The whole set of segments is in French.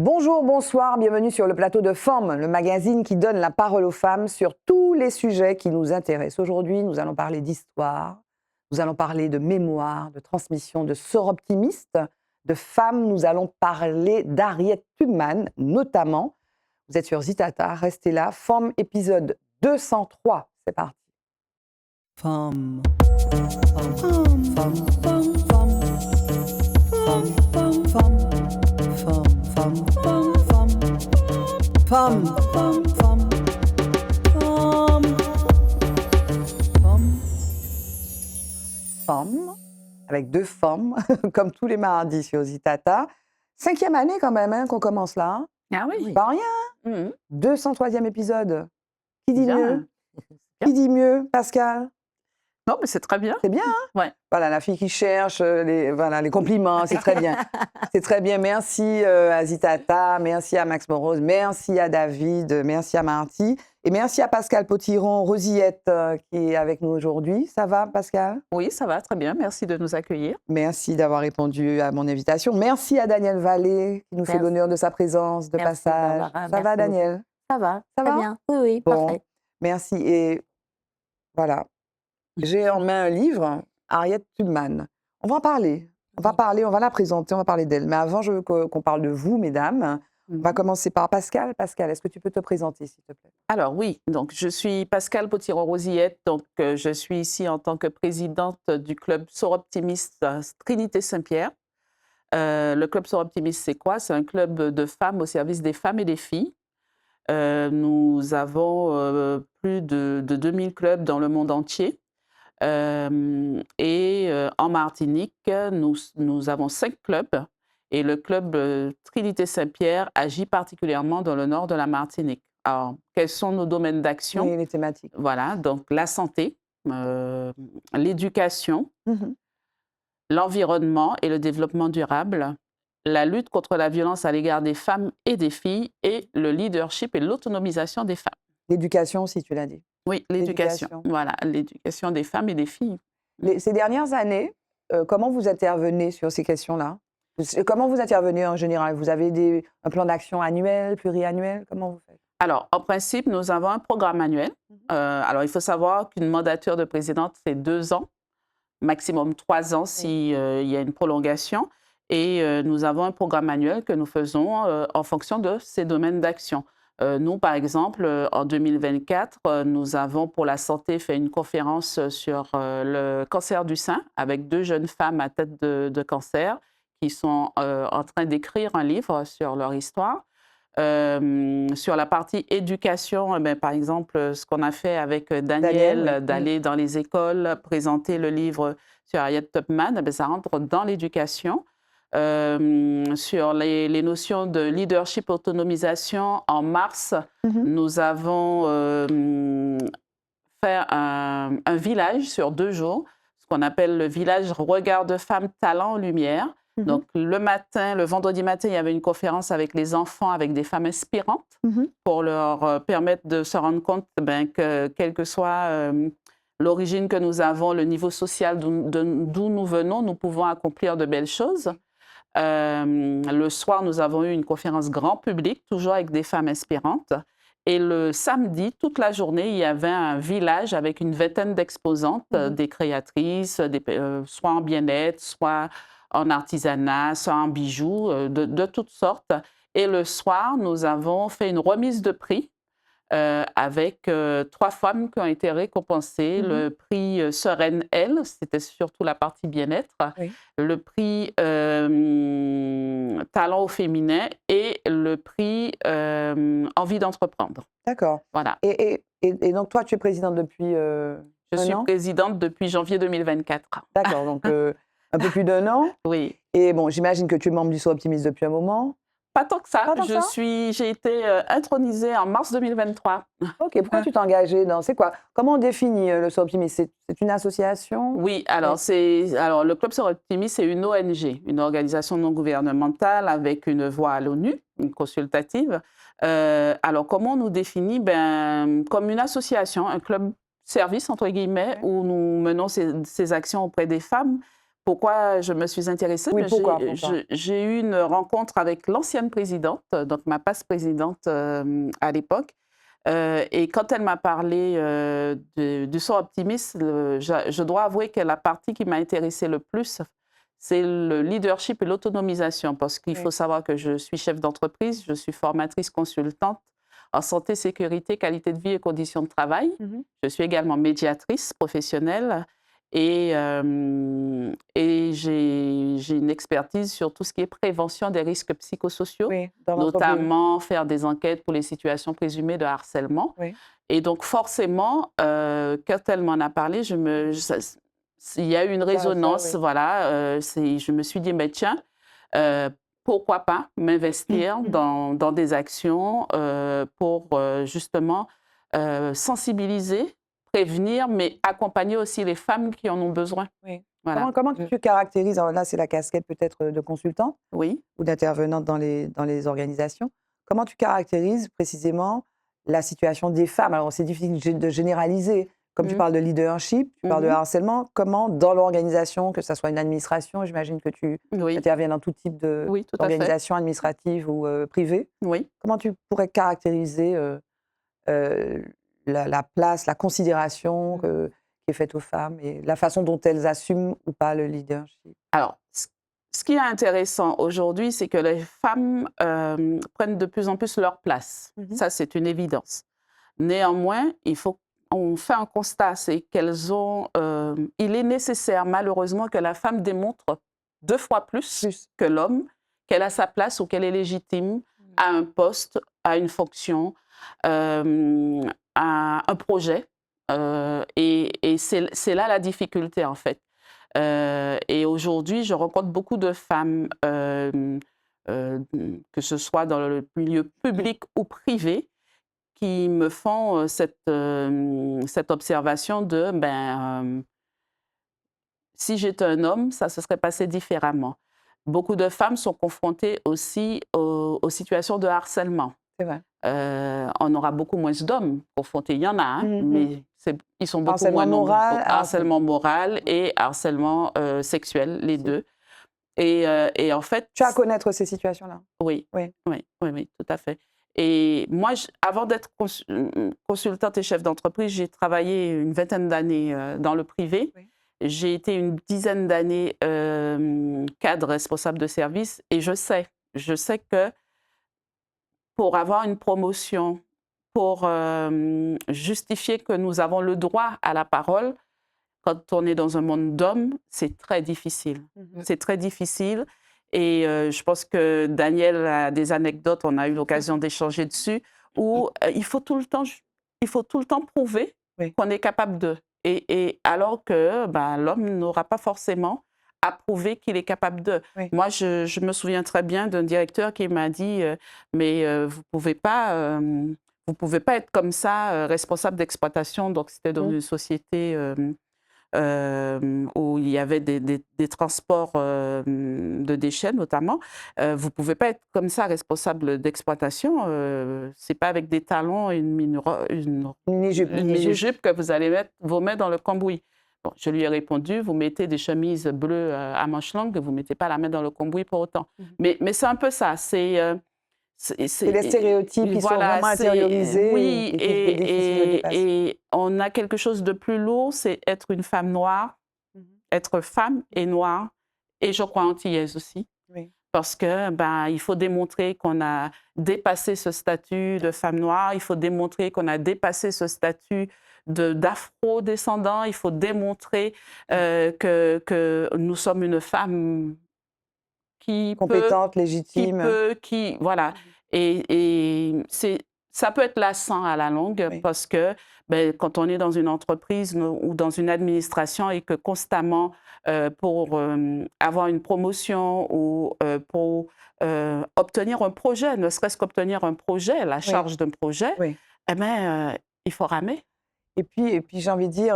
Bonjour, bonsoir, bienvenue sur le plateau de Femmes, le magazine qui donne la parole aux femmes sur tous les sujets qui nous intéressent. Aujourd'hui, nous allons parler d'histoire, nous allons parler de mémoire, de transmission, de sœurs optimistes, de femmes. Nous allons parler d'Harriet Tubman, notamment. Vous êtes sur Zitata, restez là. Femmes, épisode 203, c'est parti. Femme, femme, femme, femme, femme, femme, femme, femme, femme, femme, femme, femme, femme, Femmes, avec deux femmes, comme tous les mardis sur Zitata. 5e année quand même hein, qu'on commence là. Ah oui. Pas rien. 203e épisode. Qui dit Bien. mieux? Qui dit mieux, Pascal? Non, mais c'est très bien. C'est bien, hein? Ouais. Voilà, la fille qui cherche les compliments, c'est très bien. C'est très bien. Merci à Zitata, merci à Max Morose, merci à David, merci à Marty et merci à Pascal Potiron, Rosillette qui est avec nous aujourd'hui. Ça va, Pascal? Oui, ça va, très bien. Merci de nous accueillir. Merci d'avoir répondu à mon invitation. Merci à Daniel Vallée qui nous fait Merci. l'honneur de sa présence, de Merci, passage. Barbara. Ça Merci va, beaucoup. Daniel? Ça va, Ça très va? bien. Oui, oui, Bon. parfait. Merci. Et voilà, j'ai en main un livre, Harriet Tubman. On va en parler. On va parler, on va la présenter, on va parler d'elle. Mais avant, je veux qu'on parle de vous, mesdames. On va commencer par Pascal. Pascal, est-ce que tu peux te présenter, s'il te plaît? Alors oui, donc je suis Pascal Potiron-Rosillette, donc je suis ici en tant que présidente du club Sœurs Optimistes Trinité Saint-Pierre. Le club Sœurs Optimistes, c'est quoi? C'est un club de femmes au service des femmes et des filles. Nous avons plus de 2000 clubs dans le monde entier. En Martinique, nous avons 5 clubs et le club Trinité Saint-Pierre agit particulièrement dans le nord de la Martinique. Alors, quels sont nos domaines d'action? Oui, les thématiques. Voilà, donc la santé, l'éducation, Mhm. l'environnement et le développement durable, la lutte contre la violence à l'égard des femmes et des filles et le leadership et l'autonomisation des femmes. L'éducation aussi, tu l'as dit. Oui, l'éducation. L'éducation. Voilà, l'éducation des femmes et des filles. Ces dernières années, comment vous intervenez sur ces questions-là? Comment vous intervenez en général? Vous avez un plan d'action annuel, pluriannuel? Comment vous faites? Alors, en principe, nous avons un programme annuel. Alors, il faut savoir qu'une mandature de présidente, c'est 2 ans, maximum 3 ans s'il y a une prolongation. Et nous avons un programme annuel que nous faisons en fonction de ces domaines d'action. Nous, par exemple, en 2024, nous avons pour la santé fait une conférence sur le cancer du sein avec 2 jeunes femmes à tête de cancer qui sont en train d'écrire un livre sur leur histoire. Sur la partie éducation, par exemple, ce qu'on a fait avec Daniel, Daniel, oui. d'aller dans les écoles, présenter le livre sur Harriet Tubman, ça rentre dans l'éducation. Sur les notions de leadership, autonomisation, en mars, nous avons fait un village sur 2 jours, ce qu'on appelle le village Regard de femmes, talent, lumière. Donc, le vendredi matin, il y avait une conférence avec les enfants, avec des femmes inspirantes, pour leur permettre de se rendre compte que, quelle que soit l'origine que nous avons, le niveau social d'où nous venons, nous pouvons accomplir de belles choses. Le soir, nous avons eu une conférence grand public, toujours avec des femmes inspirantes. Et le samedi, toute la journée, il y avait un village avec une vingtaine d'exposantes, des créatrices, soit en bien-être, soit en artisanat, soit en bijoux, de toutes sortes. Et le soir, nous avons fait une remise de prix avec 3 femmes qui ont été récompensées. Le prix Sereine Elle, c'était surtout la partie bien-être. Oui. Le prix Talent au féminin et le prix Envie d'entreprendre. D'accord. Voilà. Et donc, toi, tu es présidente depuis Je un suis an? présidente depuis janvier 2024. D'accord, donc un peu plus d'1 an. Oui. Et bon, j'imagine que tu es membre du Sœurs Optimistes depuis un moment. Pas tant que ça. Pas tant que ça? J'ai été intronisée en mars 2023. Ok, pourquoi tu t'es engagée dans... C'est quoi? Comment on définit le Sœurs Optimistes? C'est une association? Oui, alors, le Club Sœurs Optimistes, c'est une ONG, une organisation non gouvernementale avec une voix à l'ONU, une consultative. Alors, comment on nous définit? Comme une association, un club service, entre guillemets, où nous menons ces actions auprès des femmes Pourquoi je me suis intéressée? Oui, Ben, pourquoi? j'ai eu une rencontre avec l'ancienne présidente, donc ma passe-présidente à l'époque. Et quand elle m'a parlé du son optimiste, je dois avouer que la partie qui m'a intéressée le plus, c'est le leadership et l'autonomisation, parce qu'il faut Oui. savoir que je suis chef d'entreprise, je suis formatrice consultante en santé, sécurité, qualité de vie et conditions de travail. Mhm. Je suis également médiatrice professionnelle et j'ai une expertise sur tout ce qui est prévention des risques psychosociaux, Oui, dans l'entreprise. notamment faire des enquêtes pour les situations présumées de harcèlement. Oui. Et donc forcément, quand elle m'en a parlé, il y a eu une résonance, oui. voilà. Je me suis dit, mais tiens, euh, pourquoi pas m'investir dans des actions pour justement sensibiliser, prévenir, mais accompagner aussi les femmes qui en ont besoin. Oui. Voilà. Comment tu caractérises, alors là c'est la casquette peut-être de consultante Oui. ou d'intervenante dans les organisations, comment tu caractérises précisément la situation des femmes? Alors c'est difficile de généraliser, comme tu Mhm. parles de leadership, tu parles de Mhm. harcèlement, comment dans l'organisation, que ce soit une administration, j'imagine que tu Oui. interviens dans tout type Oui, tout à fait. d'organisation administrative ou privée, Oui. comment tu pourrais caractériser euh, la place, la considération qui est faite aux femmes et la façon dont elles assument ou pas le leadership? Alors, ce qui est intéressant aujourd'hui, c'est que les femmes prennent de plus en plus leur place. Mhm. Ça, c'est une évidence. Néanmoins, on fait un constat, c'est qu'elles ont. Il est nécessaire, malheureusement, que la femme démontre 2 fois plus que l'homme qu'elle a sa place ou qu'elle est légitime à un poste, à une fonction, à un projet. Et c'est là la difficulté, en fait. Et aujourd'hui, je rencontre beaucoup de femmes, que ce soit dans le milieu public ou privé, qui me font cette observation de si j'étais un homme, ça se serait passé différemment. Beaucoup de femmes sont confrontées aussi aux situations de harcèlement. C'est vrai. On aura beaucoup moins d'hommes confrontés. Il y en a, hein, mais ils sont beaucoup Harcèlement moins nombreux. moral, Harcèlement moral et harcèlement sexuel, les deux. Et en fait... Tu as à connaître ces situations-là? Oui, Oui. oui, oui, oui, tout à fait. Et moi, avant d'être consultante et chef d'entreprise, j'ai travaillé une vingtaine d'années dans le privé. Oui. J'ai été une dizaine d'années cadre responsable de service et je sais que pour avoir une promotion, pour justifier que nous avons le droit à la parole, quand on est dans un monde d'hommes, c'est très difficile. C'est très difficile. Et je pense que Daniel a des anecdotes, on a eu l'occasion d'échanger dessus, où il faut tout le temps prouver qu'on est capable de. Et alors que l'homme n'aura pas forcément à prouver qu'il est capable de. Oui. Moi, je me souviens très bien d'un directeur qui m'a dit mais vous pouvez pas être comme ça responsable d'exploitation. Donc c'était dans une société où il y avait des transports de déchets notamment. Vous ne pouvez pas être comme ça responsable d'exploitation. Ce n'est pas avec des talons et une mini-jupe que vous allez mettre vos mains dans le cambouis. Bon, je lui ai répondu, vous mettez des chemises bleues à manches longues, vous ne mettez pas la main dans le cambouis pour autant. Mais c'est un peu ça. C'est les stéréotypes qui sont vraiment intériorisés. Oui, et et on a quelque chose de plus lourd, c'est être une femme noire, être femme et noire, et je crois antillaise aussi. Oui. Parce que il faut démontrer qu'on a dépassé ce statut de femme noire, il faut démontrer qu'on a dépassé ce statut d'afro-descendant, il faut démontrer que nous sommes une femme qui compétente, légitime. Voilà. Et ça peut être lassant à la longue parce que quand on est dans une entreprise ou dans une administration et que constamment, pour avoir une promotion ou pour obtenir un projet, ne serait-ce qu'obtenir un projet, la charge d'un projet, il faut ramer. Et puis j'ai envie de dire,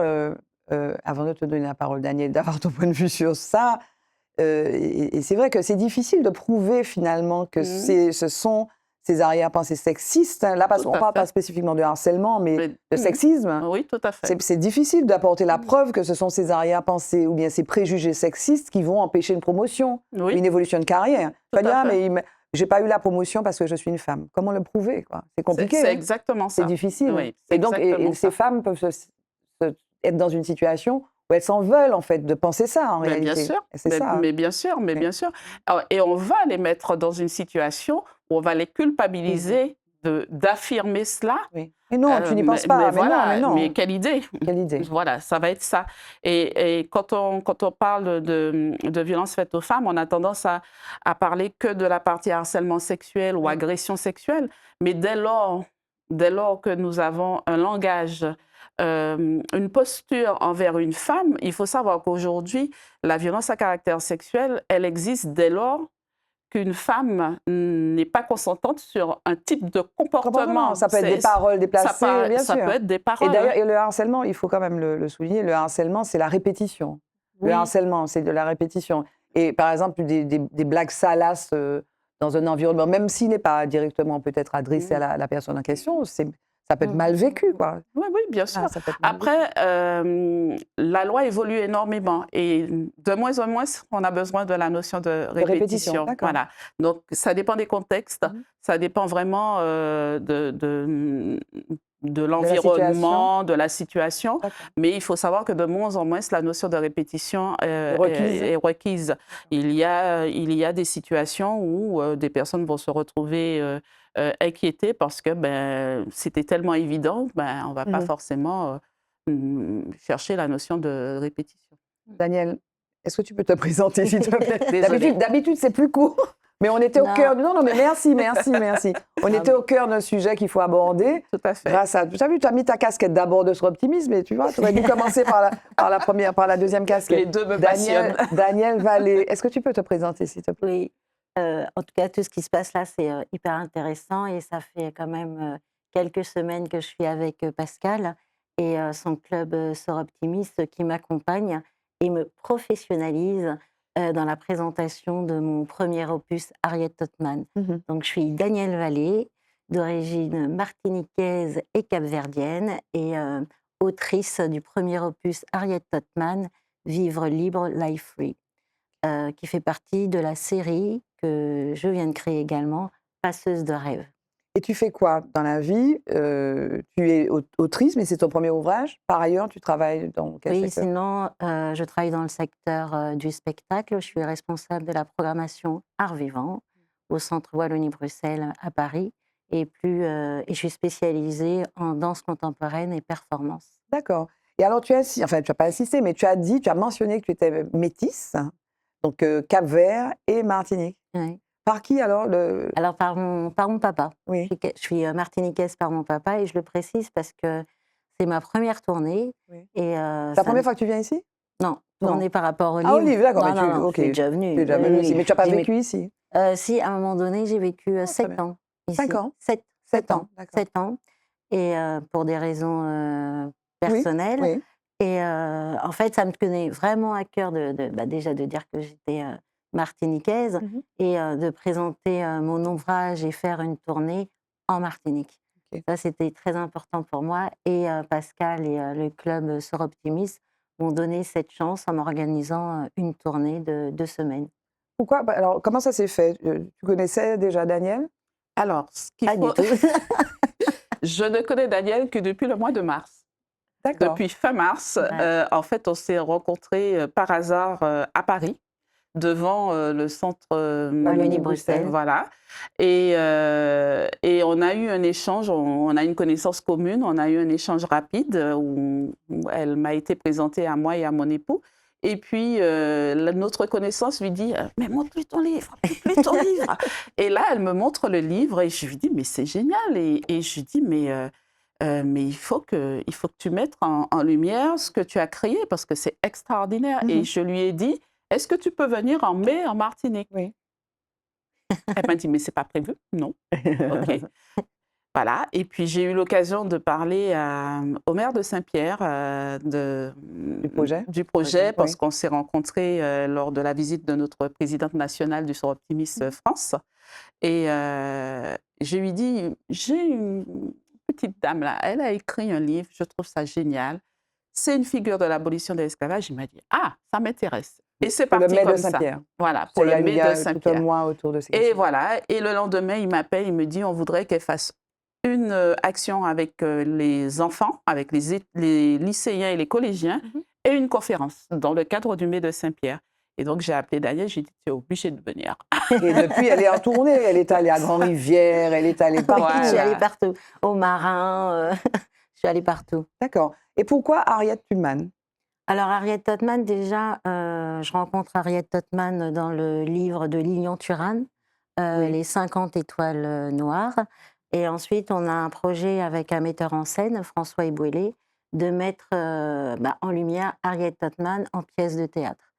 avant de te donner la parole, Daniel, d'avoir ton point de vue sur ça, et c'est vrai que c'est difficile de prouver finalement que ce sont ces arrière-pensées sexistes. Là, parce Tout qu'on ne à parle pas fait. spécifiquement de harcèlement, mais Mais- de sexisme. Oui, tout à fait. C'est difficile d'apporter la preuve que ce sont ces arrière-pensées ou bien ces préjugés sexistes qui vont empêcher une promotion, Oui, une évolution de carrière. Tu vas Tout dire, à ah, fait. mais j'ai pas eu la promotion parce que je suis une femme. Comment le prouver, quoi? C'est compliqué, c'est hein. exactement C'est ça. difficile. Oui, c'est Et donc, exactement ces ça. femmes peuvent être dans une situation où elles s'en veulent, en fait, de penser ça, en Mais bien réalité. sûr, Et c'est ça, hein. mais bien sûr, mais Oui. bien sûr. Alors, et on va les mettre dans une situation où on va les culpabiliser d'affirmer cela. Oui. Mais non, tu n'y penses pas. Mais Mais non, voilà, mais non. mais quelle idée! Quelle idée. Voilà, ça va être ça. Et quand on parle de violences faites aux femmes, on a tendance à parler que de la partie harcèlement sexuel ou Oui. agression sexuelle. Mais dès lors que nous avons un langage, une posture envers une femme, il faut savoir qu'aujourd'hui, la violence à caractère sexuel, elle existe dès lors qu'une femme n'est pas consentante sur un type de comportement. Ça peut être des paroles déplacées, bien Ça sûr. peut être des Et paroles. d'ailleurs, et le harcèlement, il faut quand même le souligner, le harcèlement, c'est la répétition. Oui. Le harcèlement, c'est de la répétition. Et par exemple, des blagues salaces dans un environnement, même s'il n'est pas directement peut-être adressé à la personne en question, ça peut être mal vécu, quoi. Oui, oui, bien sûr. Ah, ça peut être mal vécu. Après, la loi évolue énormément et de moins en moins, on a besoin de la notion de répétition. d'accord. Voilà. Donc, ça dépend des contextes, ça dépend vraiment de l'environnement, de la situation. Mais il faut savoir que de moins en moins, la notion de répétition est requise. Il y a des situations où des personnes vont se retrouver inquiétées parce que c'était tellement évident, on ne va pas forcément chercher la notion de répétition. Daniel, est-ce que tu peux te présenter, s'il te plaît? Désolée. D'habitude, c'est plus court. Mais on était au cœur. Non, mais merci. On était au cœur d'un sujet qu'il faut aborder. Tout à fait. Grâce à. Tu as vu, tu as mis ta casquette d'abord de sur optimisme, mais tu vois, tu aurais dû commencer par la deuxième casquette. Les deux me passionnent. Daniel Vallée, est-ce que tu peux te présenter, s'il te plaît? Oui. En tout cas, tout ce qui se passe là, c'est hyper intéressant et ça fait quand même quelques semaines que je suis avec Pascal et son club Sort Optimiste qui m'accompagne et me professionnalise dans la présentation de mon premier opus Harriet Tubman. Donc, je suis Danielle Vallée, d'origine martiniquaise et capverdienne et autrice du premier opus Harriet Tubman, Vivre libre, life free, qui fait partie de la série que je viens de créer également, Passeuse de rêves. Et tu fais quoi dans la vie? Tu es autrice, mais c'est ton premier ouvrage. Par ailleurs, tu travailles dans quel Oui, secteur? sinon, je travaille dans le secteur du spectacle. Je suis responsable de la programmation Art Vivant au Centre Wallonie-Bruxelles à Paris. Et je suis spécialisée en danse contemporaine et performance. D'accord. Et alors, tu n'as pas insisté, mais tu as mentionné que tu étais métisse, donc Cap-Vert et Martinique. Oui. Par qui alors Alors, par mon papa. Oui. Je suis martiniquaise par mon papa et je le précise parce que c'est ma première tournée. Oui. Et, C'est la première fois que tu viens ici? Non, Non. tournée par rapport au livre. Ah, au livre, d'accord. Non, mais non, ok. je suis déjà venue. Tu es déjà venue Oui, ici, mais tu n'as pas j'ai vécu ici? Si, à un moment donné, j'ai vécu 7 ans ici. 5 ans? 7 ans. D'accord. 7 ans. Et pour des raisons personnelles. Oui. Et en fait, ça me tenait vraiment à cœur déjà de dire que j'étais martiniquaise et de présenter mon ouvrage et faire une tournée en Martinique. Okay. Ça, c'était très important pour moi. Et Pascal et le club Sort Optimiste m'ont donné cette chance en m'organisant une tournée de 2 semaines. Pourquoi? Alors, comment ça s'est fait? Tu connaissais déjà Daniel? Alors, ce qu'il Pas faut... du tout. Je ne connais Daniel que depuis le mois de mars. D'accord. Depuis fin mars, en fait, on s'est rencontrés par hasard à Paris, devant le centre Wallonie-Bruxelles. Voilà. Et on a eu un échange, on a une connaissance commune, on a eu un échange rapide où elle m'a été présentée à moi et à mon époux. Et puis, notre connaissance lui dit « Mais montre-lui ton livre, montre-lui ton livre !» Et là, elle me montre le livre et je lui dis « Mais c'est génial !» Et je lui dis « Mais il faut que tu mettes en lumière ce que tu as créé parce que c'est extraordinaire. » Et je lui ai dit « Est-ce que tu peux venir en mai en Martinique ?» Oui. Elle m'a dit « Mais c'est pas prévu ?» Non. OK. Voilà. Et puis, j'ai eu l'occasion de parler au maire de Saint-Pierre du projet parce qu'on s'est rencontrés lors de la visite de notre présidente nationale du Sort Optimiste France. Et je lui dis, j'ai une petite dame là, elle a écrit un livre, je trouve ça génial. C'est une figure de l'abolition de l'esclavage. Il m'a dit, ah, ça m'intéresse. Et c'est Pour le parti mai de comme ça. Saint-Pierre. Voilà, Il pour y a le eu- mai il y a de tout un Saint-Pierre. mois autour de ces Et questions. voilà, et le lendemain, il m'appelle, il me dit, on voudrait qu'elle fasse une action avec les enfants, avec les lycéens et les collégiens, et une conférence dans le cadre du mai de Saint-Pierre. Et donc, j'ai appelé Daniel, j'ai dit, tu es obligée de venir. Et depuis, elle est en tournée. Elle est allée à Grand-Rivière, elle est allée Oui, partout. je suis allée Voilà. partout. Au Marin, je suis allée partout. D'accord. Et pourquoi Harriet Tubman? Alors, Harriet Tubman, déjà, je rencontre Harriet Tubman dans le livre de Lilian Thuram, Oui. Les 50 étoiles noires. Et ensuite, on a un projet avec un metteur en scène, François Ebouélé, de mettre en lumière Harriet Tubman en pièce de théâtre.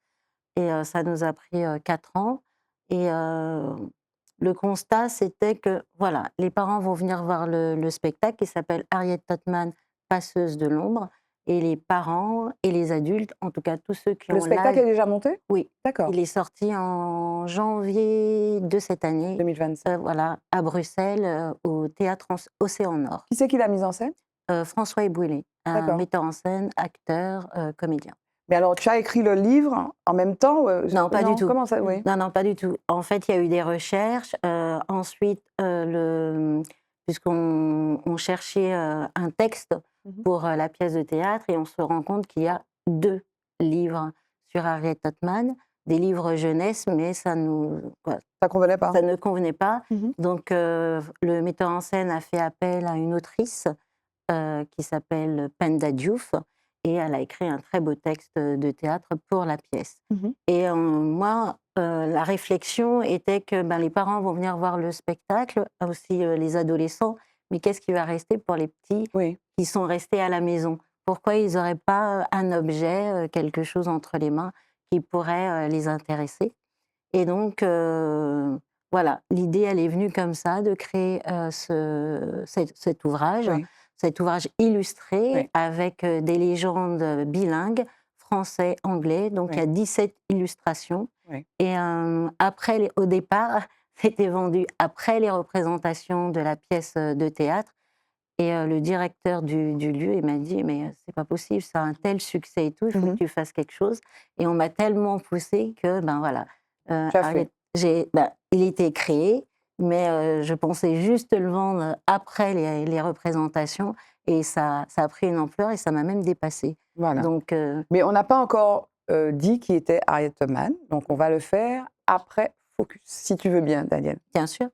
Et ça nous a pris 4 ans. Et le constat, c'était que, voilà, les parents vont venir voir le spectacle qui s'appelle Harriet Tubman, passeuse de l'ombre. Et les parents et les adultes, en tout cas tous ceux qui Le ont spectacle l'âge... est déjà monté? Oui, D'accord. il est sorti en janvier de cette année, 2025. voilà, à Bruxelles, au théâtre Océan Nord. Qui c'est qui l'a mise en scène? François Ebouélé, un D'accord. metteur en scène, acteur, comédien. Mais alors, tu as écrit le livre en même temps? Non, pas du tout. Comment ça? Oui. Non, pas du tout. En fait, il y a eu des recherches. Ensuite, puisqu'on cherchait un texte pour la pièce de théâtre, et on se rend compte qu'il y a 2 livres sur Harriet Tubman, des livres jeunesse, mais ça convenait pas? ça ne convenait pas. Mhm. Donc, le metteur en scène a fait appel à une autrice qui s'appelle Penda Diouf, et elle a écrit un très beau texte de théâtre pour la pièce. Mhm. Et moi, la réflexion était que les parents vont venir voir le spectacle, aussi les adolescents, mais qu'est-ce qui va rester pour les petits Oui. qui sont restés à la maison? Pourquoi ils n'auraient pas un objet, quelque chose entre les mains qui pourrait les intéresser? Et donc, voilà, l'idée, elle est venue comme ça, de créer cet ouvrage. Oui. Cet ouvrage illustré Oui. avec des légendes bilingues, français, anglais. Donc, il y a 17 illustrations. Oui. Et au départ, c'était vendu après les représentations de la pièce de théâtre. Et le directeur du lieu, il m'a dit, mais c'est pas possible, ça a un tel succès et tout, il faut que tu fasses quelque chose. Et on m'a tellement poussé que, voilà, Tu as fait. il était créé, mais je pensais juste le vendre après les représentations, et ça a pris une ampleur et ça m'a même dépassée. Voilà. Donc, Mais on n'a pas encore dit qui était Harriet Tubman, donc on va le faire après Focus, si tu veux bien, Daniel. bien sûr.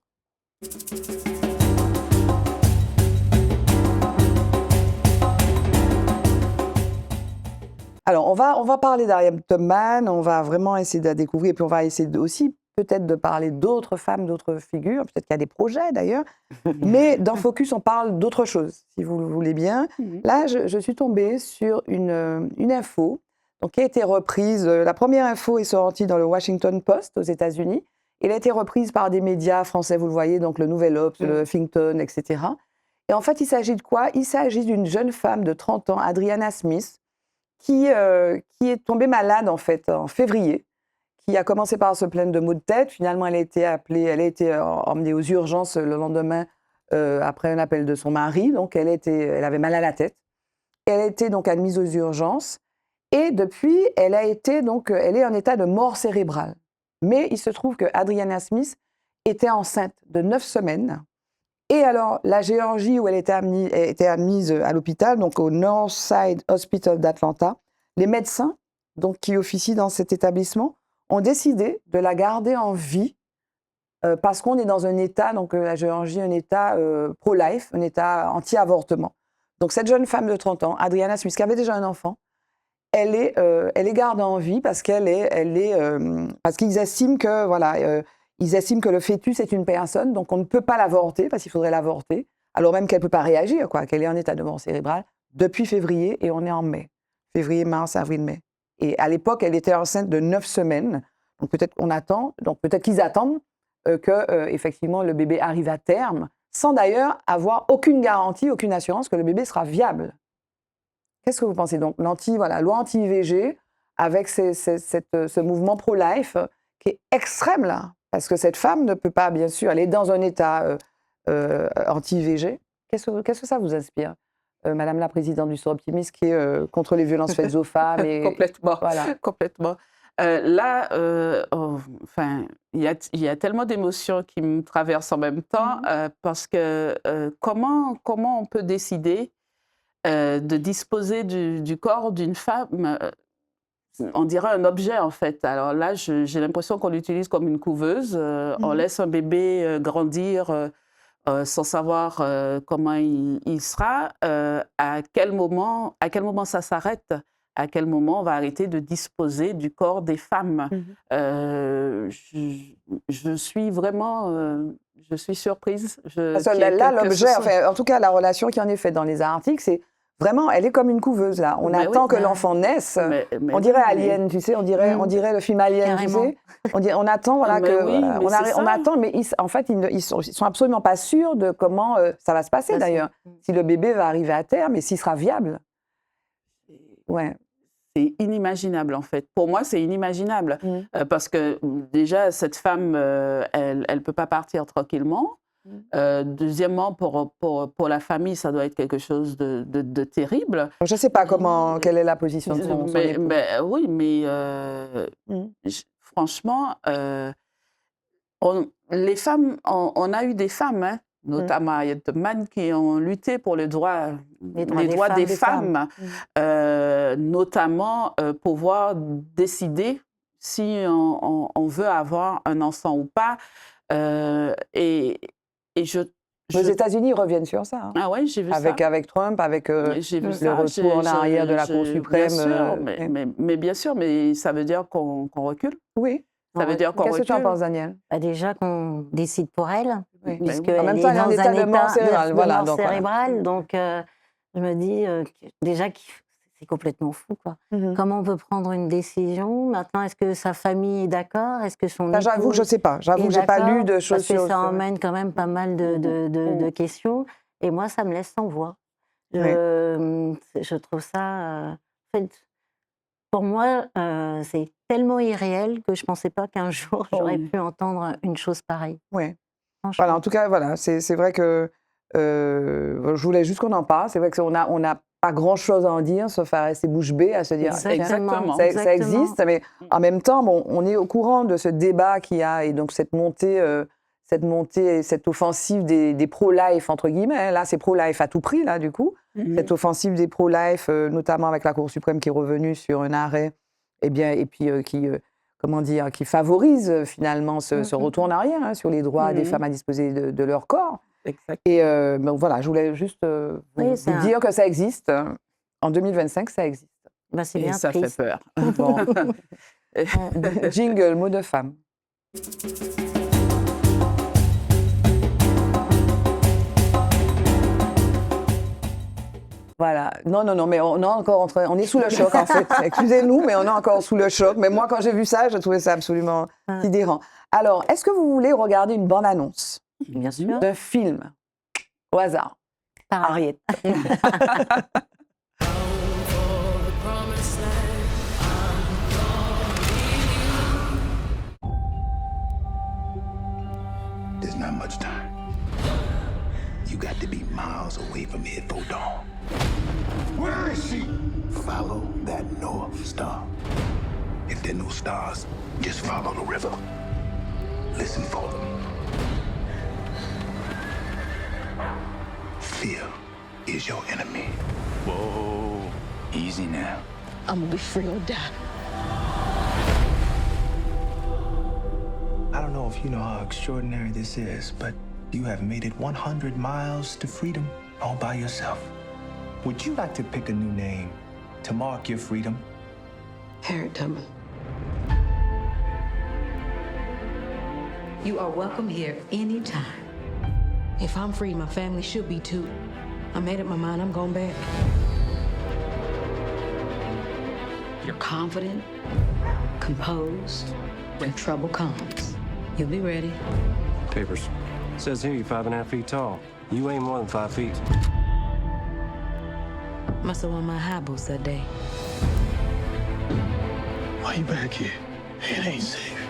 Alors, on va parler d'Harriet Tubman, on va vraiment essayer de la découvrir, et puis on va essayer aussi peut-être de parler d'autres femmes, d'autres figures, peut-être qu'il y a des projets d'ailleurs, mais dans Focus, on parle d'autre chose, si vous le voulez bien. Là, je suis tombée sur une info donc, qui a été reprise. La première info est sortie dans le Washington Post aux États-Unis. Elle a été reprise par des médias français, vous le voyez, donc le Nouvel Obs, le Huffington, etc. Et en fait, il s'agit de quoi? Il s'agit d'une jeune femme de 30 ans, Adriana Smith, qui est tombée malade en fait en février, qui a commencé par se plaindre de maux de tête. Finalement, elle a été emmenée aux urgences le lendemain après un appel de son mari. Donc, elle avait mal à la tête. Elle a été donc admise aux urgences. Et depuis, elle est en état de mort cérébrale. Mais il se trouve que Adriana Smith était enceinte de 9 semaines. Et alors, la Géorgie où elle était admise à l'hôpital, donc au Northside Hospital d'Atlanta, les médecins donc, qui officient dans cet établissement ont décidé de la garder en vie parce qu'on est dans un état, donc la Géorgie, un état pro-life, un état anti-avortement. Donc cette jeune femme de 30 ans, Adriana Smith, qui avait déjà un enfant, elle est gardée en vie parce qu'ils estiment que ils estiment que le fœtus est une personne, donc on ne peut pas l'avorter parce qu'il faudrait l'avorter, alors même qu'elle ne peut pas réagir, qu'elle est en état de mort cérébrale depuis février et on est en mai. Février, mars, avril, mai. Et à l'époque, elle était enceinte de 9 semaines. Donc peut-être qu'on attend, donc peut-être qu'ils attendent que effectivement le bébé arrive à terme, sans d'ailleurs avoir aucune garantie, aucune assurance que le bébé sera viable. Qu'est-ce que vous pensez? Donc loi anti-IVG avec ce mouvement pro-life qui est extrême là, parce que cette femme ne peut pas, bien sûr, elle est dans un état anti-IVG. Qu'est-ce que ça vous inspire, Madame la présidente du Sor Optimiste, qui est contre les violences faites aux femmes Complètement, voilà. complètement. Là, enfin, il y a tellement d'émotions qui me traversent en même temps, parce que comment on peut décider de disposer du corps d'une femme, on dirait un objet en fait. Alors là, j'ai l'impression qu'on l'utilise comme une couveuse. On laisse un bébé grandir sans savoir comment il sera. À quel moment ça s'arrête? À quel moment on va arrêter de disposer du corps des femmes? Je suis vraiment, je suis surprise. Parce que là, l'objet, enfin, en tout cas, la relation qui en est faite dans les articles, c'est vraiment, elle est comme une couveuse là. On attend que l'enfant naisse. On dirait Alien, tu sais, on dirait le film Alien, tu sais. On attend, voilà, on attend, mais en fait, ils sont absolument pas sûrs de comment ça va se passer d'ailleurs. Si le bébé va arriver à terme et s'il sera viable. Ouais. C'est inimaginable, en fait. Pour moi, c'est inimaginable. Parce que, déjà, cette femme, elle ne peut pas partir tranquillement. Deuxièmement, pour la famille, ça doit être quelque chose de terrible. Je ne sais pas quelle est la position de son époux. Oui, mais franchement, les femmes, on a eu des femmes, hein, notamment Ayatollah, qui ont lutté pour les droits des femmes. Notamment pouvoir décider si on veut avoir un enfant ou pas. Les États-Unis reviennent sur ça. Hein. Ah ouais, j'ai vu ça. Avec Trump, avec le retour en arrière de la Cour suprême. Bien sûr, mais bien sûr, mais ça veut dire qu'on recule. Oui. Ça veut dire qu'on recule. Qu'est-ce que tu en penses, Daniel? Déjà qu'on décide pour elle, puisqu'elle en même est temps, elle est dans en état de mort cérébrale. Voilà, cérébrale, donc je me dis déjà que c'est complètement fou, quoi. Comment on peut prendre une décision? Maintenant, est-ce que sa famille est d'accord? Est-ce que son époux j'avoue que je ne sais pas. J'avoue que je n'ai pas lu de choses sur ça. Parce que ça emmène quand même pas mal de questions. Et moi, ça me laisse sans voix. Je trouve ça... en fait, pour moi, c'est tellement irréel que je ne pensais pas qu'un jour, j'aurais pu entendre une chose pareille. Oui. Voilà, en tout cas, voilà, c'est vrai que je voulais juste qu'on en parle. C'est vrai qu'on n'a pas grand-chose à en dire, sauf à rester bouche bée, à se dire exactement. Ça existe, mais en même temps, on est au courant de ce débat qu'il y a et donc cette montée, cette offensive des pro-life, entre guillemets. Là, c'est pro-life à tout prix, là, du coup. Cette offensive des pro-life, notamment avec la Cour suprême qui est revenue sur un arrêt, et puis qui favorise finalement ce retour en arrière hein, sur les droits des femmes à disposer de leur corps. Exactement. Et voilà, je voulais juste vous dire que ça existe. En 2025, ça existe. Ben, c'est bien ça triste. fait peur. Bon. Jingle, mot de femme. Voilà. Non, mais on est sous le choc, en fait. Excusez-nous, mais on est encore sous le choc. Mais moi, quand j'ai vu ça, je trouvais ça absolument sidérant. Alors, est-ce que vous voulez regarder une bande-annonce Bien sûr. d'un film, au hasard? Harriet. There's not much time. You got to be miles away from here before dawn. Where is she? Follow that North Star. If there are no stars, just follow the river. Listen for them. Fear is your enemy. Whoa, easy now. I'm gonna be free or die. I don't know if you know how extraordinary this is, but you have made it 100 miles to freedom all by yourself. Would you like to pick a new name to mark your freedom? Harriet Tubman. You are welcome here anytime. If I'm free, my family should be too. I made up my mind, I'm going back. You're confident, composed. When trouble comes, you'll be ready. Papers. Says here you're 5.5 feet tall. You ain't more than 5 feet. Must have won my high boots that day. Why you back here? It ain't safe.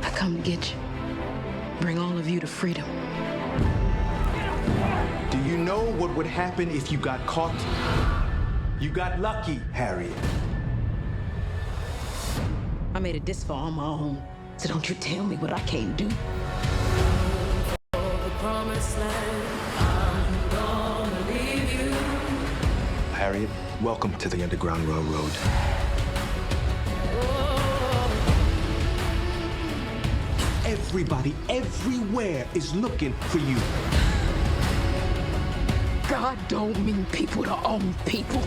I come to get you. Bring all of you to freedom. know what would happen if you got caught? You got lucky, Harriet. I made it this far on my own, so don't you tell me what I can't do. Harriet, welcome to the Underground Railroad. Everybody, everywhere is looking for you. God don't mean people to own people.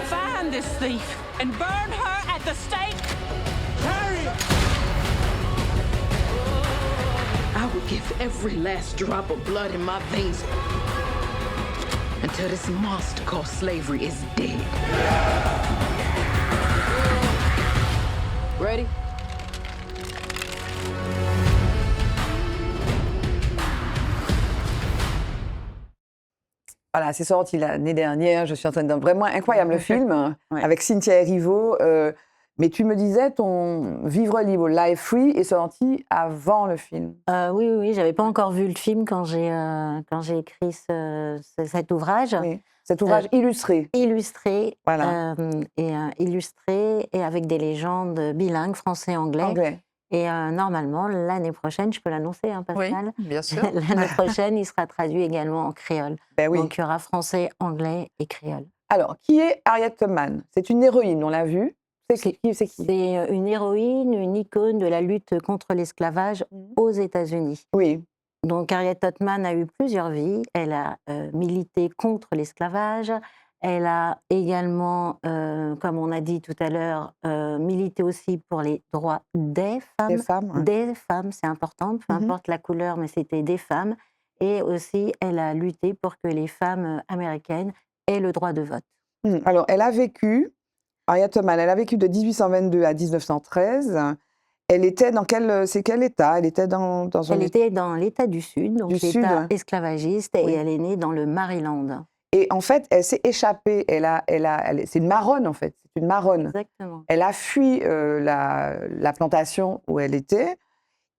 Find this thief and burn her at the stake. I would give every last drop of blood in my veins until this monster called slavery is dead. Ready? Voilà, c'est sorti l'année dernière. Je suis en train de... Vraiment incroyable le film, Ouais. avec Cynthia Erivo. Mais tu me disais, ton Vivre libre, Life Free, est sorti avant le film. Oui, j'avais pas encore vu le film quand j'ai écrit cet ouvrage. Oui. Cet ouvrage illustré. Illustré, Voilà. illustré et avec des légendes bilingues, français-anglais. Anglais. Et normalement, l'année prochaine, je peux l'annoncer, hein, Oui, Pascal. bien sûr. L'année prochaine, il sera traduit également en créole. Ben oui. Donc, il y aura français, anglais et créole. Alors, qui est Harriet Tubman? C'est une héroïne, on l'a vu. C'est qui? C'est une héroïne, une icône de la lutte contre l'esclavage aux États-Unis. Oui. Donc, Harriet Tubman a eu plusieurs vies. Elle a milité contre l'esclavage. Elle a également, comme on a dit tout à l'heure, milité aussi pour les droits des femmes. Des femmes. Hein. Des femmes, c'est important, peu importe la couleur, mais c'était des femmes. Et aussi, elle a lutté pour que les femmes américaines aient le droit de vote. Alors, elle a vécu, Harriet Tubman, elle a vécu de 1822 à 1913. Elle était dans quel état? Elle était dans un Elle était dans l'État du Sud, donc Du Sud, l'État ouais. esclavagiste, Oui. et elle est née dans le Maryland. Et en fait, elle s'est échappée. C'est une marronne, en fait. C'est une marronne. Exactement. Elle a fui la plantation où elle était.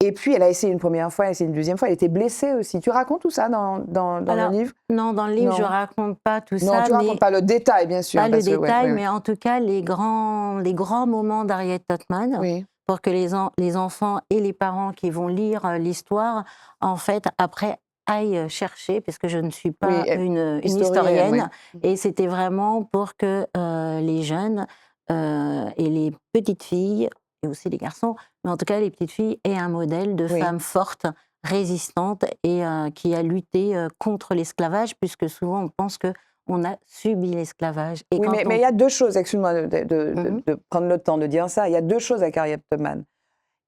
Et puis, elle a essayé une première fois, elle a essayé une deuxième fois. Elle était blessée aussi. Tu racontes tout ça dans Alors, le livre? Non, dans le livre, Non. je ne raconte pas tout Non, ça. tu ne racontes pas le détail, bien sûr. Pas le parce que, détail, ouais. mais en tout cas, les grands moments d'Harriet Tubman, Oui. pour que les enfants et les parents qui vont lire l'histoire, en fait, après, aillent chercher, parce que je ne suis pas Oui, une historienne, historienne, et c'était vraiment pour que les jeunes et les petites filles, et aussi les garçons, mais en tout cas les petites filles, aient un modèle de Oui. femme forte, résistante, et qui a lutté contre l'esclavage, puisque souvent on pense qu'on a subi l'esclavage. Et Oui, quand mais il y a deux choses, excuse-moi de prendre le temps de dire ça. Il y a deux choses avec Harriet Tubman.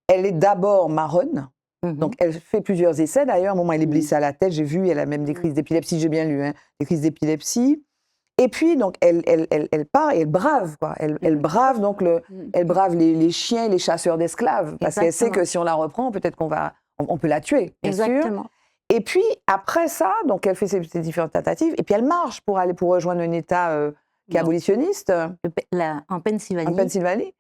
Elle est d'abord marronne. Donc, elle fait plusieurs essais, d'ailleurs. À un moment, elle est blessée à la tête, j'ai vu, elle a même des crises d'épilepsie, j'ai bien lu, hein, des crises d'épilepsie. Et puis, donc, elle part et elle brave, quoi. Elle brave, donc, elle brave les chiens et les chasseurs d'esclaves. Parce qu'elle sait que si on la reprend, peut-être on peut la tuer, bien sûr. Exactement. Et puis, après ça, donc, elle fait ses différentes tentatives, et puis elle marche pour rejoindre un État qui est Non. abolitionniste, En Pennsylvanie. en Pennsylvanie.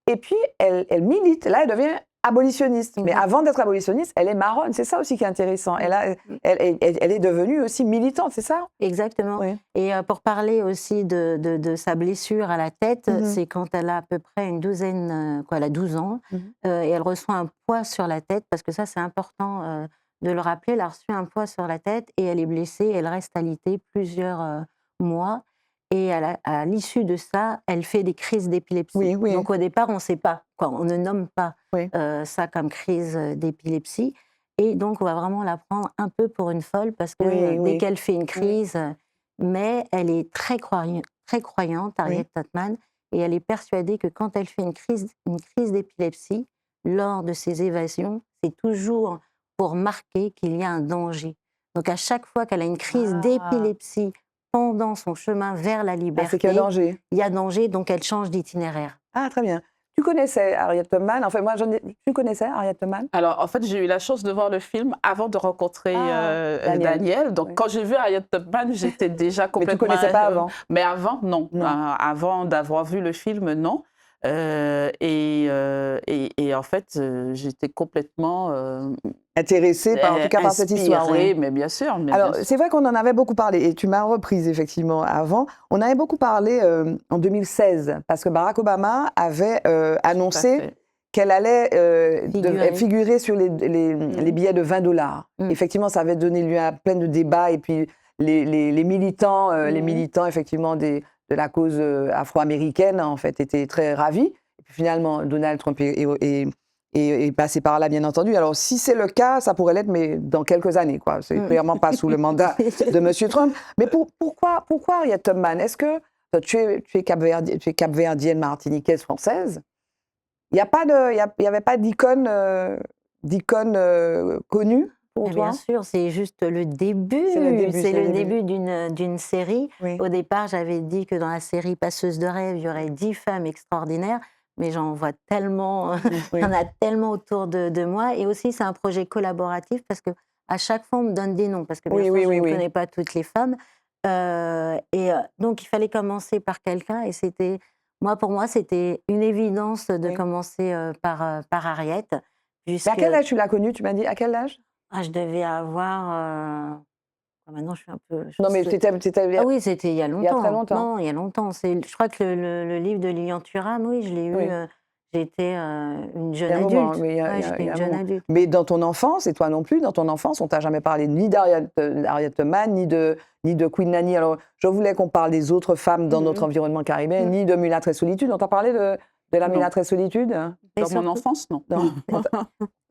Et puis, elle milite. Là, elle devient abolitionniste. Mais avant d'être abolitionniste, elle est marronne. C'est ça aussi qui est intéressant. Elle est devenue aussi militante, c'est ça? Exactement. Oui. Et pour parler aussi de sa blessure à la tête, c'est quand elle a à peu près une douzaine, elle a 12 ans, et elle reçoit un poids sur la tête, parce que ça, c'est important de le rappeler. Elle a reçu un poids sur la tête et elle est blessée. Elle reste alitée plusieurs mois. Et à l'issue de ça, elle fait des crises d'épilepsie. Oui, oui. Donc au départ, on ne sait pas, on ne nomme pas Oui. ça comme crise d'épilepsie. Et donc, on va vraiment la prendre un peu pour une folle, parce que Oui, dès oui. qu'elle fait une crise, mais elle est très croyante, Harriet Tubman, et elle est persuadée que quand elle fait une crise d'épilepsie, lors de ses évasions, c'est toujours pour marquer qu'il y a un danger. Donc, à chaque fois qu'elle a une crise d'épilepsie pendant son chemin vers la Ah, c'est liberté, qu'il y a danger. il y a danger, donc elle change d'itinéraire. Ah, très bien. Tu connaissais Harriet Tubman? Enfin, moi, tu connaissais Harriet Tubman? Alors, en fait, j'ai eu la chance de voir le film avant de rencontrer Daniel. Donc, quand j'ai vu Harriet Tubman, j'étais déjà Mais complètement... tu connaissais pas avant? Mais avant, non. Non. Avant d'avoir vu le film, non. Et en fait, j'étais complètement Intéressée par, en tout cas, par cette histoire. inspirée, Oui. mais bien sûr. Mais Alors, bien sûr. c'est vrai qu'on en avait beaucoup parlé, et tu m'as reprise effectivement avant. On avait beaucoup parlé en 2016, parce que Barack Obama avait annoncé fait. qu'elle allait Figurer. figurer sur les billets de $20. Effectivement, ça avait donné lieu à plein de débats, et puis les militants, effectivement, de la cause afro-américaine, en fait, étaient très ravis. Et puis finalement, Donald Trump est passé par là, bien entendu. Alors, si c'est le cas, ça pourrait l'être, mais dans quelques années, quoi. C'est clairement pas sous le mandat de M. Trump. Mais pourquoi Harriet Tubman? Est-ce que tu es capverdienne, martiniquaise, française? Il n'y avait pas d'icône connue pour Mais toi? bien sûr, c'est juste le début. C'est le début, C'est le début d'une série. Oui. Au départ, j'avais dit que dans la série Passeuse de rêve, il y aurait 10 femmes extraordinaires, mais j'en vois tellement, il y en a tellement autour de moi. Et aussi, c'est un projet collaboratif parce que à chaque fois, on me donne des noms, parce que bien sûr, je ne connais pas toutes les femmes. Donc, il fallait commencer par quelqu'un, et pour moi, c'était une évidence de commencer par Harriet. Mais à quel âge tu l'as connue? Tu m'as dit à quel âge? Je devais avoir. Maintenant, je suis un peu. Non, mais c'était Ah oui, c'était il y a longtemps. il y a très longtemps. Non, il y a longtemps. Je crois que le livre de Lilian Thuram, oui, je l'ai eu. Oui. J'étais une Il y a jeune un moment, adulte. oui, il y a- Ouais, il y a- j'étais il y a une un jeune moment. adulte. Mais dans ton enfance, et toi non plus, dans ton enfance, on t'a jamais parlé ni d'Harriet Tubman, ni de Queen Nanny. Alors, je voulais qu'on parle des autres femmes dans notre environnement caribéen, ni de Mulâtre et Solitude. On t'a parlé de la Non. Mulâtre et Solitude? Et Dans mon surtout- enfance, non. Non.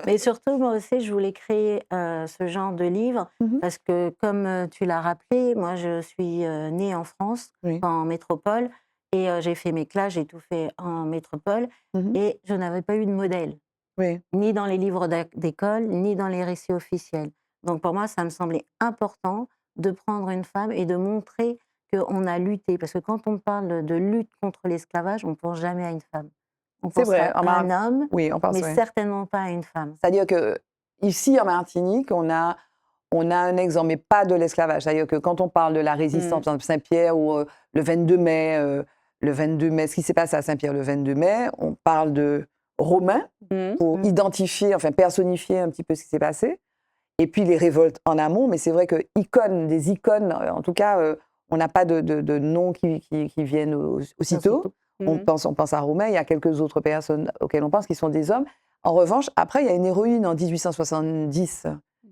Mais surtout, moi aussi, je voulais créer ce genre de livre Mhm. parce que, comme tu l'as rappelé, moi, je suis née en France, Oui. en métropole, et j'ai fait mes classes, j'ai tout fait en métropole, Mhm. et je n'avais pas eu de modèle, Oui. ni dans les livres d'école, ni dans les récits officiels. Donc, pour moi, ça me semblait important de prendre une femme et de montrer qu'on a lutté. Parce que quand on parle de lutte contre l'esclavage, on ne pense jamais à une femme. On C'est pense vrai, à un homme, Oui, on pense, mais oui. certainement pas à une femme. C'est-à-dire que ici en Martinique, on a un exemple, mais pas de l'esclavage. C'est-à-dire que quand on parle de la résistance, par exemple Saint-Pierre ou le 22 mai, ce qui s'est passé à Saint-Pierre le 22 mai, on parle de Romains pour identifier, enfin personnifier un petit peu ce qui s'est passé. Et puis les révoltes en amont, mais c'est vrai que des icônes, en tout cas, on n'a pas de noms qui viennent aussitôt. On pense à Romain, il y a quelques autres personnes auxquelles on pense qui sont des hommes. En revanche, après, il y a une héroïne en 1870.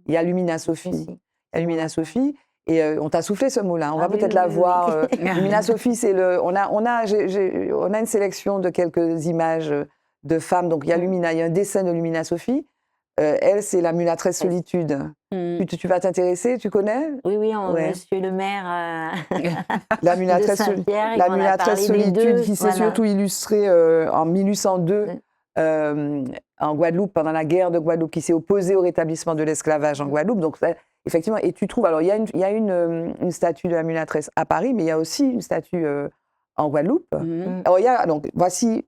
Il y a Lumina Sophie. Il y a Lumina Sophie. Et on t'a soufflé ce mot-là. On va oui, peut-être oui, la oui, voir. oui. Lumina Sophie, c'est on a une sélection de quelques images de femmes. Donc il y a Lumina, il y a un dessin de Lumina Sophie. Elle, c'est la mulâtresse solitude. Tu vas t'intéresser, tu connais? Oui, oui, Ouais. Monsieur le maire La de mulâtresse Saint-Pierre, il la m'en a mulâtresse parlé des solitude deux, qui s'est voilà. surtout illustrée en 1802 en Guadeloupe, pendant la guerre de Guadeloupe, qui s'est opposée au rétablissement de l'esclavage en Guadeloupe. Donc, effectivement, et tu trouves, alors il y a une statue de la mulâtresse à Paris, mais il y a aussi une statue en Guadeloupe. Alors, donc, voici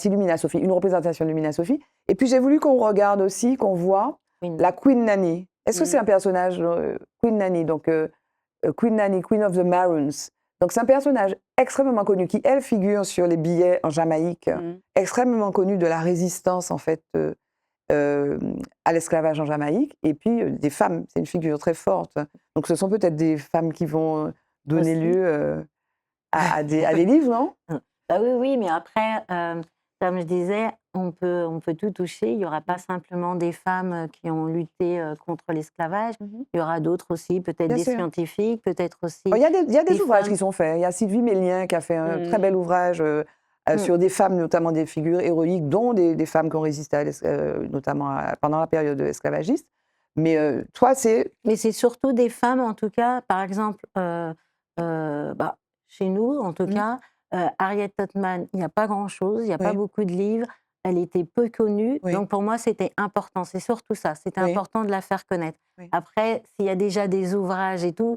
Lumina Sophie, une représentation de Lumina Sophie. Et puis, j'ai voulu qu'on regarde aussi, qu'on voit la Queen Nanny. Est-ce que c'est un personnage, Queen Nanny, donc Queen Nanny, Queen of the Maroons. Donc, c'est un personnage extrêmement connu qui, elle, figure sur les billets en Jamaïque, extrêmement connu de la résistance, en fait, à l'esclavage en Jamaïque. Et puis, des femmes, c'est une figure très forte. Donc, ce sont peut-être des femmes qui vont donner lieu à des livres, non? Bah oui, mais après, comme je disais, on peut tout toucher. Il n'y aura pas simplement des femmes qui ont lutté contre l'esclavage. Il y aura d'autres aussi, peut-être Bien des sûr. scientifiques, peut-être aussi. Il y a des des ouvrages femmes. qui sont faits. Il y a Sylvie Mélien qui a fait un très bel ouvrage sur des femmes, notamment des figures héroïques, dont des femmes qui ont résisté, notamment pendant la période esclavagiste. Mais toi, c'est... Mais c'est surtout des femmes, en tout cas, par exemple, chez nous, en tout cas, Harriet Tubman, il n'y a pas grand-chose, il n'y a pas beaucoup de livres, elle était peu connue, donc pour moi, c'était important, c'est surtout ça, c'était important de la faire connaître. Après, s'il y a déjà des ouvrages et tout,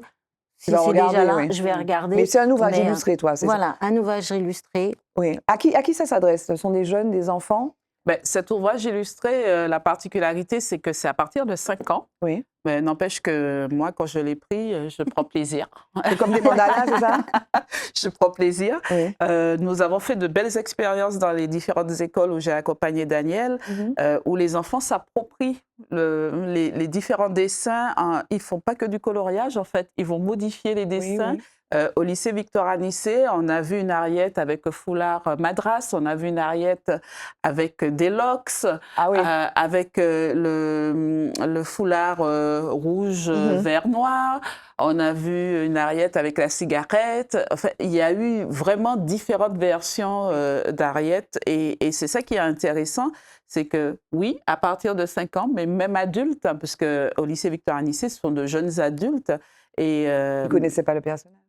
si vas c'est regarder, déjà là, oui. je vais regarder. Mais c'est un ouvrage mais, illustré, toi, c'est ça? Voilà, un ouvrage illustré. Oui. À qui ça s'adresse? Ce sont des jeunes, des enfants? Ben, cet ouvrage illustré, la particularité, c'est que c'est à partir de 5 ans. Oui. Mais n'empêche que moi, quand je l'ai pris, je prends plaisir. C'est comme des mandalas, c'est ça? Je prends plaisir. Oui. Nous avons fait de belles expériences dans les différentes écoles où j'ai accompagné Daniel, où les enfants s'approprient les différents dessins. Ils ne font pas que du coloriage, en fait. Ils vont modifier les dessins. oui. Au lycée Victor Anissé, on a vu une Ariette avec foulard madras, on a vu une Ariette avec des locks, Ah oui. avec le foulard rouge, vert, noir. On a vu une Ariette avec la cigarette. Enfin, il y a eu vraiment différentes versions d'Ariette. Et c'est ça qui est intéressant, c'est que oui, à partir de 5 ans, mais même adultes, hein, parce qu'au lycée Victor Anissé, ce sont de jeunes adultes. Et, Vous ne connaissez pas le personnage?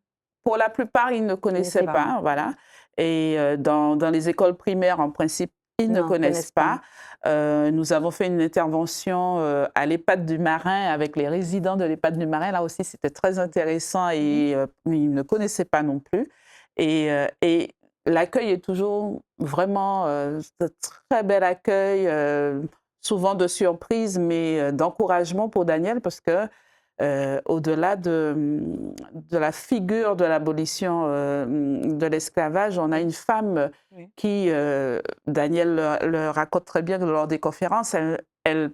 pour la plupart, ils ne connaissaient pas, voilà. Et dans les écoles primaires, en principe, ils ne connaissent pas. Nous avons fait une intervention à l'EHPAD du Marin avec les résidents de l'EHPAD du Marin. Là aussi, c'était très intéressant et ils ne connaissaient pas non plus. Et l'accueil est toujours vraiment un très bel accueil, souvent de surprise, mais d'encouragement pour Daniel parce que au-delà de la figure de l'abolition de l'esclavage, on a une femme qui, Daniel le raconte très bien lors des conférences, elle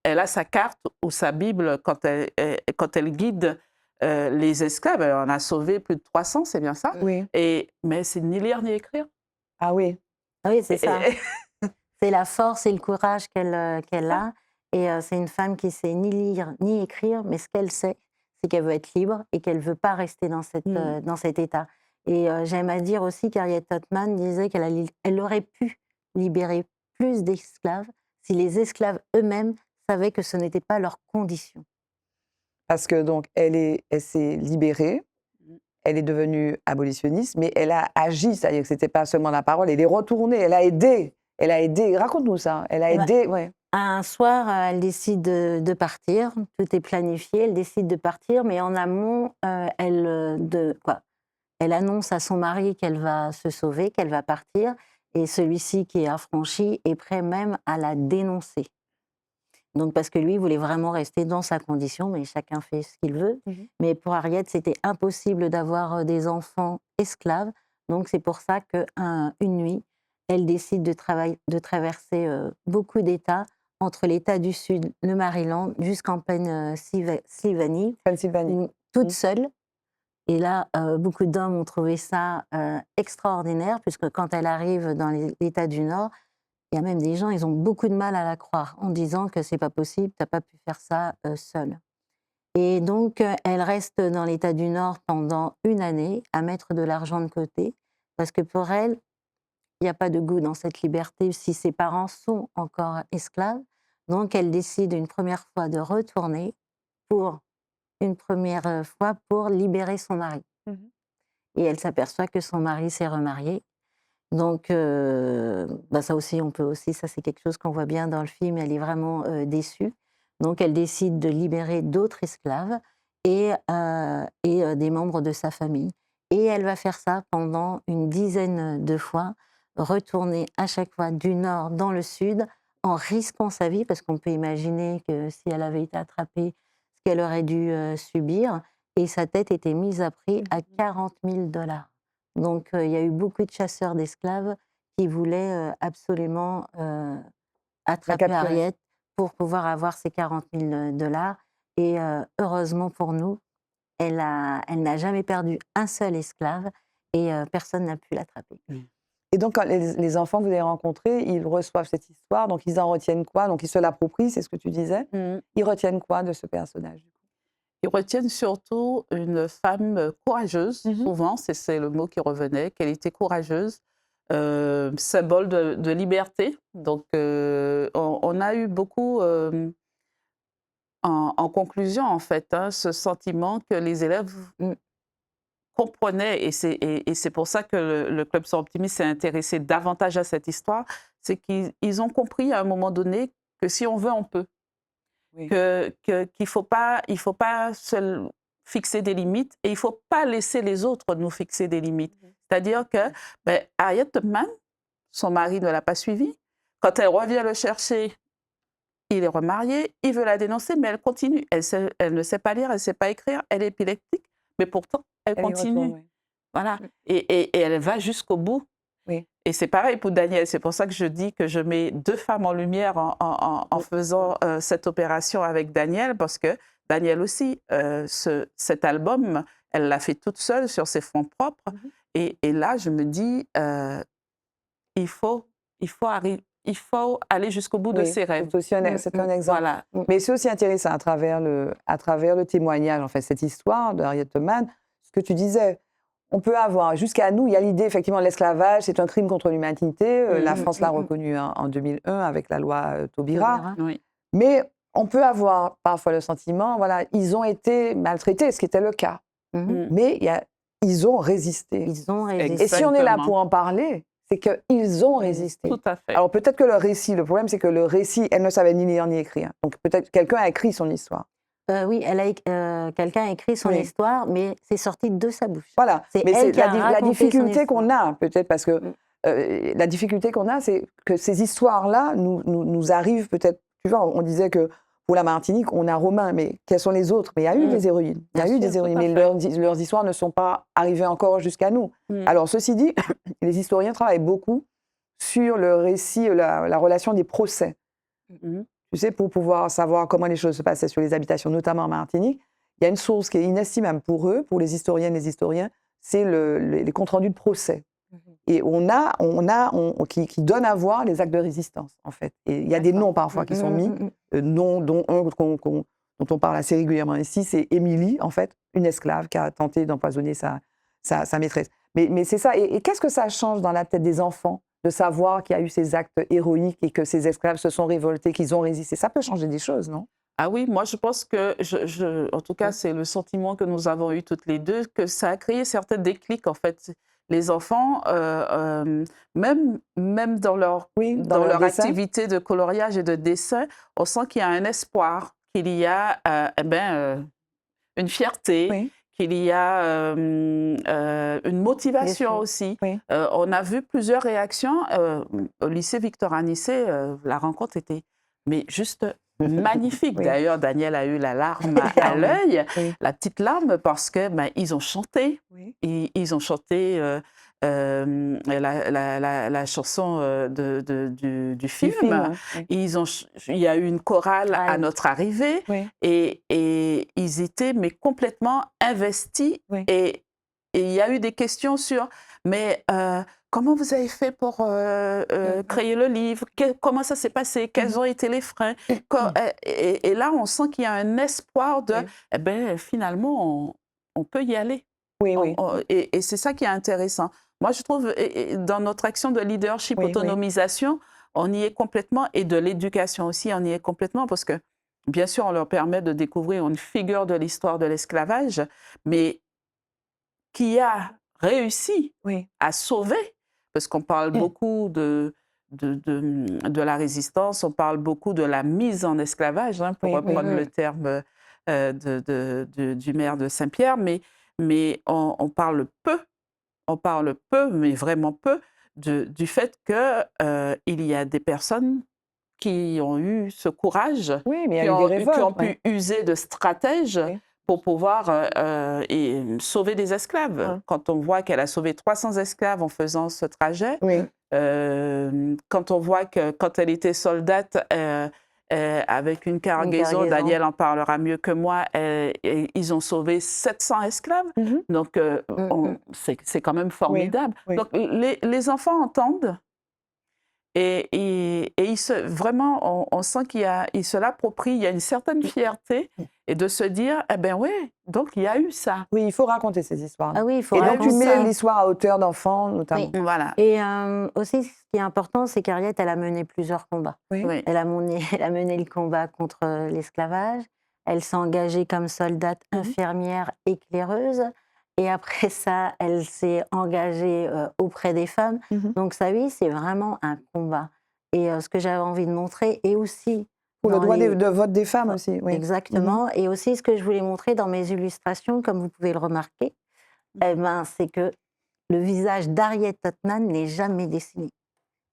a sa carte ou sa Bible quand elle guide les esclaves. Elle en a sauvé plus de 300, c'est bien ça? Oui. Mais c'est ni lire ni écrire. Ah oui. Oui, c'est ça. C'est la force et le courage qu'elle a. Et c'est une femme qui sait ni lire ni écrire, mais ce qu'elle sait, c'est qu'elle veut être libre et qu'elle ne veut pas rester dans cet état. Et j'aime à dire aussi qu'Harriet Tubman disait qu'elle aurait pu libérer plus d'esclaves si les esclaves eux-mêmes savaient que ce n'était pas leur condition. Parce que donc elle s'est libérée, elle est devenue abolitionniste, mais elle a agi, c'est-à-dire que c'était pas seulement la parole, elle est retournée, elle a aidé. Raconte-nous ça. Elle a aidé, ouais. Un soir, elle décide de partir. Tout est planifié. Elle décide de partir, mais en amont, elle annonce à son mari qu'elle va se sauver, qu'elle va partir. Et celui-ci, qui est affranchi, est prêt même à la dénoncer. Donc, parce que lui voulait vraiment rester dans sa condition, mais chacun fait ce qu'il veut. Mais pour Harriet, c'était impossible d'avoir des enfants esclaves. Donc, c'est pour ça qu'une nuit, elle décide de traverser beaucoup d'États, entre l'État du Sud, le Maryland, jusqu'en Pennsylvanie, toute seule. Et là, beaucoup d'hommes ont trouvé ça extraordinaire, puisque quand elle arrive dans l'État du Nord, il y a même des gens, ils ont beaucoup de mal à la croire, en disant que c'est pas possible, tu n'as pas pu faire ça seule. Et donc, elle reste dans l'État du Nord pendant 1 année, à mettre de l'argent de côté, parce que pour elle, il n'y a pas de goût dans cette liberté si ses parents sont encore esclaves. Donc, elle décide une première fois de retourner pour libérer son mari. Et elle s'aperçoit que son mari s'est remarié. Donc, ça aussi, ça c'est quelque chose qu'on voit bien dans le film, elle est vraiment déçue. Donc, elle décide de libérer d'autres esclaves et des membres de sa famille. Et elle va faire ça pendant une dizaine de fois, retourner à chaque fois du nord dans le sud, en risquant sa vie, parce qu'on peut imaginer que si elle avait été attrapée, ce qu'elle aurait dû subir. Et sa tête était mise à prix à 40 000 $. Donc, il y a eu beaucoup de chasseurs d'esclaves qui voulaient absolument attraper Harriet pour pouvoir avoir ces 40 000 $. Et heureusement pour nous, elle n'a jamais perdu un seul esclave et personne n'a pu l'attraper. Et donc, quand les enfants que vous avez rencontrés, ils reçoivent cette histoire, donc ils en retiennent quoi? Donc, ils se l'approprient, c'est ce que tu disais. Ils retiennent quoi de ce personnage? Ils retiennent surtout une femme courageuse, souvent, c'est le mot qui revenait, qu'elle était courageuse, symbole de liberté. Donc, on a eu beaucoup, en conclusion, en fait, ce sentiment que les élèves comprenaient, et c'est pour ça que le Club Sœurs Optimistes s'est intéressé davantage à cette histoire, c'est qu'ils ont compris à un moment donné que si on veut, on peut. Qu'il ne faut pas se fixer des limites et il ne faut pas laisser les autres nous fixer des limites. C'est-à-dire que Harriet Tubman, son mari ne l'a pas suivie. Quand elle revient le chercher, il est remarié, il veut la dénoncer, mais elle continue. Elle ne sait pas lire, elle ne sait pas écrire, elle est épileptique, mais pourtant, elle Elle y continue. retourne, oui. Voilà. Et elle va jusqu'au bout. Oui. Et c'est pareil pour Daniel. C'est pour ça que je dis que je mets deux femmes en lumière en faisant cette opération avec Daniel, parce que Daniel aussi, cet album, elle l'a fait toute seule sur ses fonds propres. Et là, je me dis, il faut aller jusqu'au bout de Oui, ses rêves. c'est aussi c'est un exemple. Voilà. Mais c'est aussi intéressant à travers le témoignage, en fait, cette histoire d'Harriet Tubman, ce que tu disais. On peut avoir, jusqu'à nous, il y a l'idée, effectivement, de l'esclavage, c'est un crime contre l'humanité. La France l'a reconnu en 2001 avec la loi Taubira. Oui. Mais on peut avoir parfois le sentiment, voilà, ils ont été maltraités, ce qui était le cas. Mais ils ont résisté. Ils ont résisté. Et si on est là Exactement. pour en parler, c'est qu'ils ont résisté. Tout à fait. Alors peut-être que le problème, c'est que le récit, elle ne savait ni lire ni écrire. Donc peut-être quelqu'un a écrit son histoire. Oui, quelqu'un a écrit son histoire, mais c'est sorti de sa bouche. Voilà. C'est Mais elle c'est qui a la raconté difficulté son qu'on a, peut-être, parce que la difficulté qu'on a, c'est que ces histoires-là nous arrivent peut-être. Tu vois, on disait que pour la Martinique, on a Romain, mais quelles sont les autres? Mais il y a eu des héroïnes. Il y a eu des héroïnes, mais leurs histoires ne sont pas arrivées encore jusqu'à nous. Alors, ceci dit, les historiens travaillent beaucoup sur le récit, la relation des procès. Tu sais, pour pouvoir savoir comment les choses se passaient sur les habitations, notamment en Martinique, il y a une source qui est inestimable pour eux, pour les historiennes et les historiens, c'est les comptes rendus de procès. Et qui donnent à voir les actes de résistance, en fait. Et il y a des noms parfois qui sont mis, noms dont un dont on parle assez régulièrement ici, c'est Émilie, en fait, une esclave qui a tenté d'empoisonner sa maîtresse. Mais c'est ça. Et qu'est-ce que ça change dans la tête des enfants de savoir qu'il y a eu ces actes héroïques et que ces esclaves se sont révoltés, qu'ils ont résisté? Ça peut changer des choses, non? Ah oui, moi je pense que, en tout cas c'est le sentiment que nous avons eu toutes les deux, que ça a créé certains déclics en fait. Les enfants, même dans leur dessin. activité de coloriage et de dessin, on sent qu'il y a un espoir, qu'il y a une fierté, qu'il y a une motivation aussi. On a vu plusieurs réactions. Au lycée Victor Anissé, la rencontre était juste magnifique. D'ailleurs, Daniel a eu la larme à l'œil, la petite larme, parce que ils ont chanté. Ils ont chanté la chanson du film. Il y a eu une chorale à notre arrivée et ils étaient complètement investis. Et il y a eu des questions sur comment vous avez fait pour créer le livre? Comment ça s'est passé? Quels ont été les freins? Et là, on sent qu'il y a un espoir de finalement, on peut y aller. Et c'est ça qui est intéressant. Moi, je trouve, dans notre action de leadership, autonomisation, on y est complètement, et de l'éducation aussi, on y est complètement, parce que, bien sûr, on leur permet de découvrir une figure de l'histoire de l'esclavage, mais qui a réussi à sauver, parce qu'on parle beaucoup de la résistance, on parle beaucoup de la mise en esclavage, pour reprendre le terme du maire de Saint-Pierre, mais on parle peu, mais vraiment peu, du fait qu'il y a des personnes qui ont eu ce courage, qui ont pu user de stratèges pour pouvoir sauver des esclaves. Quand on voit qu'elle a sauvé 300 esclaves en faisant ce trajet, quand on voit que quand elle était soldate, avec une cargaison, Daniel en parlera mieux que moi, ils ont sauvé 700 esclaves. Donc, c'est quand même formidable. Donc, les enfants entendent et vraiment, on sent qu'ils se l'approprient. Il y a une certaine fierté et de se dire, donc il y a eu ça. Oui, il faut raconter ces histoires. Ah oui, il faut et donc, raconter tu mets ça. l'histoire à hauteur d'enfants, notamment. Voilà. Et aussi, ce qui est important, c'est qu'Harriet, elle a mené plusieurs combats. Elle a mené le combat contre l'esclavage. Elle s'est engagée comme soldate, infirmière, éclaireuse. Et après ça, elle s'est engagée auprès des femmes. Donc ça, oui, c'est vraiment un combat. Et ce que j'avais envie de montrer, et aussi... Pour le droit de vote des femmes aussi. Exactement. Et aussi, ce que je voulais montrer dans mes illustrations, comme vous pouvez le remarquer, c'est que le visage d'Harriet Tubman n'est jamais dessiné.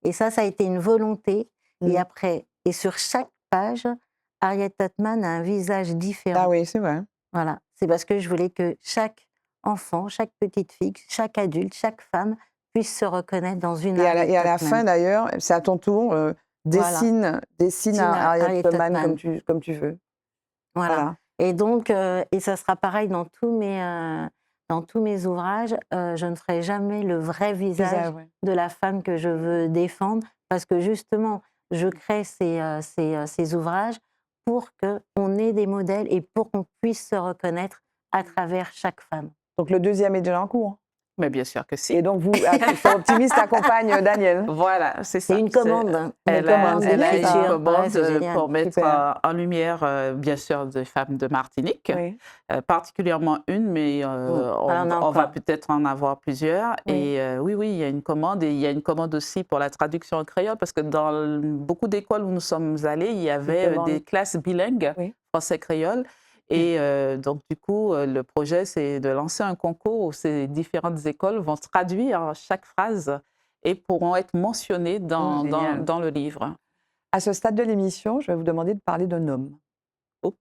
Et ça a été une volonté. Et après, et sur chaque page, Harriet Tubman a un visage différent. Ah oui, c'est vrai. Voilà, c'est parce que je voulais que chaque enfant, chaque petite fille, chaque adulte, chaque femme puisse se reconnaître dans une Et Harriet à la Tubman. fin, d'ailleurs, c'est à ton tour, dessine Tina Harriet Harriet Tubman Tubman. comme tu veux. Voilà. Voilà. Et donc, et ça sera pareil dans tous mes ouvrages. Je ne ferai jamais le vrai visage ouais. de la femme que je veux défendre, parce que justement, je crée ces ouvrages pour qu'on ait des modèles et pour qu'on puisse se reconnaître à travers chaque femme. Donc le deuxième est déjà en cours. Mais bien sûr que si. Et donc vous, Optimiste accompagne Daniel. Voilà, c'est ça. C'est une commande. Elle a une d'écriture. commande Ouais, c'est génial. pour mettre Super. en lumière, bien sûr, des femmes de Martinique, Oui. particulièrement une, mais on va peut-être en avoir plusieurs. Oui. Et oui, il y a une commande. Et il y a une commande aussi pour la traduction en créole, parce que dans beaucoup d'écoles où nous sommes allés, il y avait des classes bilingues, Oui. français-créole. Et donc, du coup, le projet, c'est de lancer un concours où ces différentes écoles vont traduire chaque phrase et pourront être mentionnées dans le livre. À ce stade de l'émission, je vais vous demander de parler d'un homme. Oups.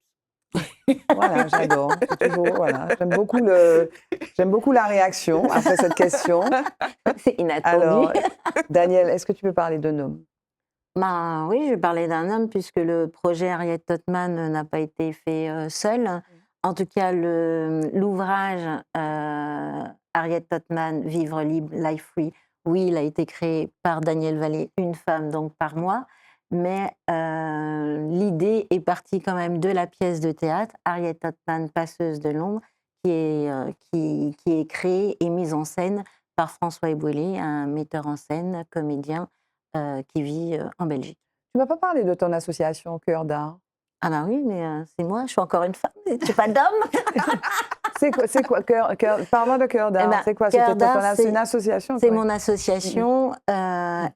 Voilà, j'adore. C'est toujours, voilà. J'aime beaucoup la réaction après cette question. C'est inattendu. Alors, Daniel, est-ce que tu peux parler d'un homme? Ben, oui, je vais parler d'un homme puisque le projet Harriet Tubman n'a pas été fait seul. En tout cas, l'ouvrage Harriet Tubman, Vivre libre, Life Free, oui, il a été créé par Daniel Vallée, une femme, donc par moi. Mais l'idée est partie quand même de la pièce de théâtre Harriet Tubman, Passeuse de l'ombre, qui est créée et mise en scène par François Ebouélé, un metteur en scène, comédien, qui vit en Belgique. Tu ne m'as pas parlé de ton association Cœur d'Art. Ah ben oui, mais c'est moi, je suis encore une femme, je suis pas d'homme. C'est quoi Cœur, parle-moi de Cœur d'Art. Eh ben, c'est quoi? Cœur d'Art, C'est une association? C'est quoi. mon association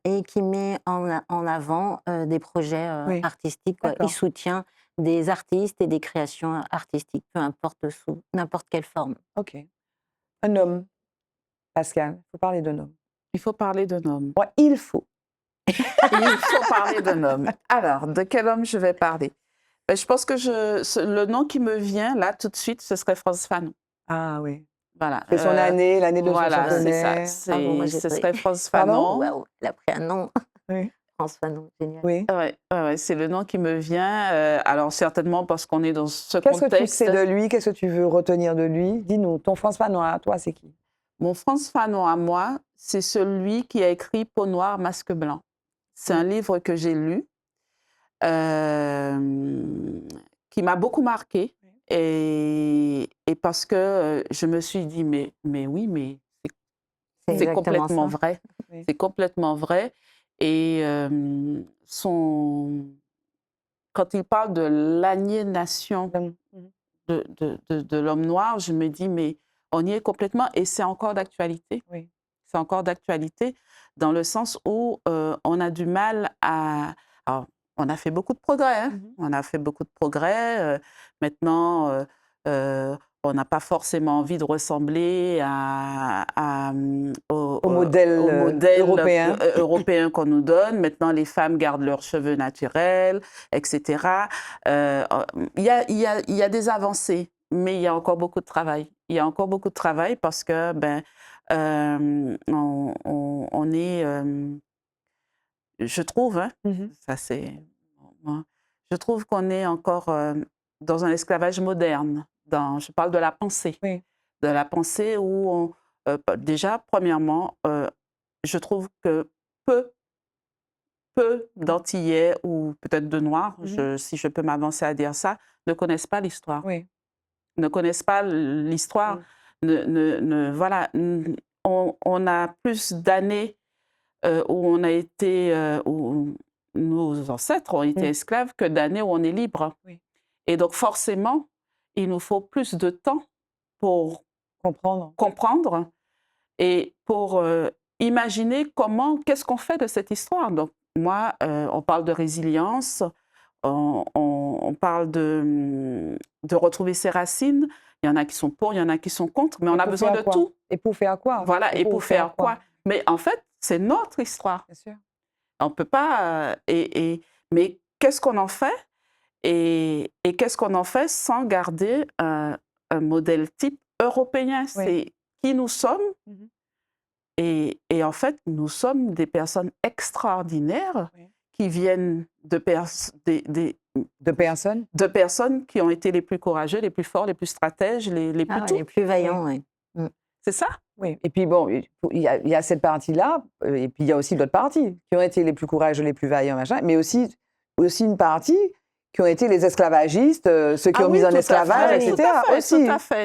et qui met en avant des projets Oui. artistiques. Quoi. D'accord. Il soutient des artistes et des créations artistiques, peu importe sous n'importe quelle forme. Ok. Un homme. Pascal, il faut parler d'un homme. Il faut parler d'un homme. Ouais, il faut. Il faut parler d'un homme. Alors, de quel homme je vais parler? Ben, je pense que le nom qui me vient là tout de suite, ce serait Frantz Fanon. Ah oui. Voilà. C'est son année, l'année de son Voilà, c'est centenaire. ça. Pardon, moi, j'ai Ce pris. serait Frantz Pardon? Fanon. Waouh, il a pris un nom. Oui. Frantz Fanon, génial. Oui. Ouais, c'est le nom qui me vient. Alors, certainement parce qu'on est dans ce Qu'est-ce que tu contexte. sais de lui? Qu'est-ce que tu veux retenir de lui? Dis-nous, ton Frantz Fanon à toi, c'est qui? Mon Frantz Fanon à moi, c'est celui qui a écrit Peau noire, masque blanc. C'est un livre que j'ai lu, qui m'a beaucoup marqué. Et parce que je me suis dit, mais oui, mais c'est exactement complètement ça. vrai. Oui. C'est complètement vrai. Et quand il parle de l'aliénation de l'homme noir, je me dis, mais on y est complètement. Et c'est encore d'actualité. Oui. C'est encore d'actualité dans le sens où on a du mal à... Alors, on a fait beaucoup de progrès. Hein. On a fait beaucoup de progrès. Maintenant, on n'a pas forcément envie de ressembler Au modèle européen qu'on nous donne. Maintenant, les femmes gardent leurs cheveux naturels, etc. Il y a des avancées, mais il y a encore beaucoup de travail. Il y a encore beaucoup de travail parce que on est, je trouve, hein, ça c'est, je trouve qu'on est encore dans un esclavage moderne. Je parle de la pensée, Oui. de la pensée où déjà, premièrement, je trouve que peu d'Antillais ou peut-être de Noirs, si je peux m'avancer à dire ça, ne connaissent pas l'histoire. Oui. Ne connaissent pas l'histoire. Voilà, on a plus d'années où on a été, où nos ancêtres ont été esclaves que d'années où on est libre. Oui. Et donc forcément, il nous faut plus de temps pour comprendre et pour imaginer qu'est-ce qu'on fait de cette histoire. Donc moi, on parle de résilience, on parle de retrouver ses racines. Il y en a qui sont pour, il y en a qui sont contre, mais on a besoin de tout. Et pour faire quoi? Voilà, et pour faire quoi? Mais en fait, c'est notre histoire. Bien sûr. On ne peut pas... mais qu'est-ce qu'on en fait et qu'est-ce qu'on en fait sans garder un modèle type européen. C'est qui nous sommes. Et en fait, nous sommes des personnes extraordinaires qui viennent de personnes qui ont été les plus courageux, les plus forts, les plus stratèges, les plus tout. Les plus vaillants, oui. C'est ça? Oui, et puis bon, il y a cette partie-là, et puis il y a aussi d'autres parties qui ont été les plus courageux, les plus vaillants, machin, mais aussi une partie qui ont été les esclavagistes, ceux qui ont mis en esclavage, etc.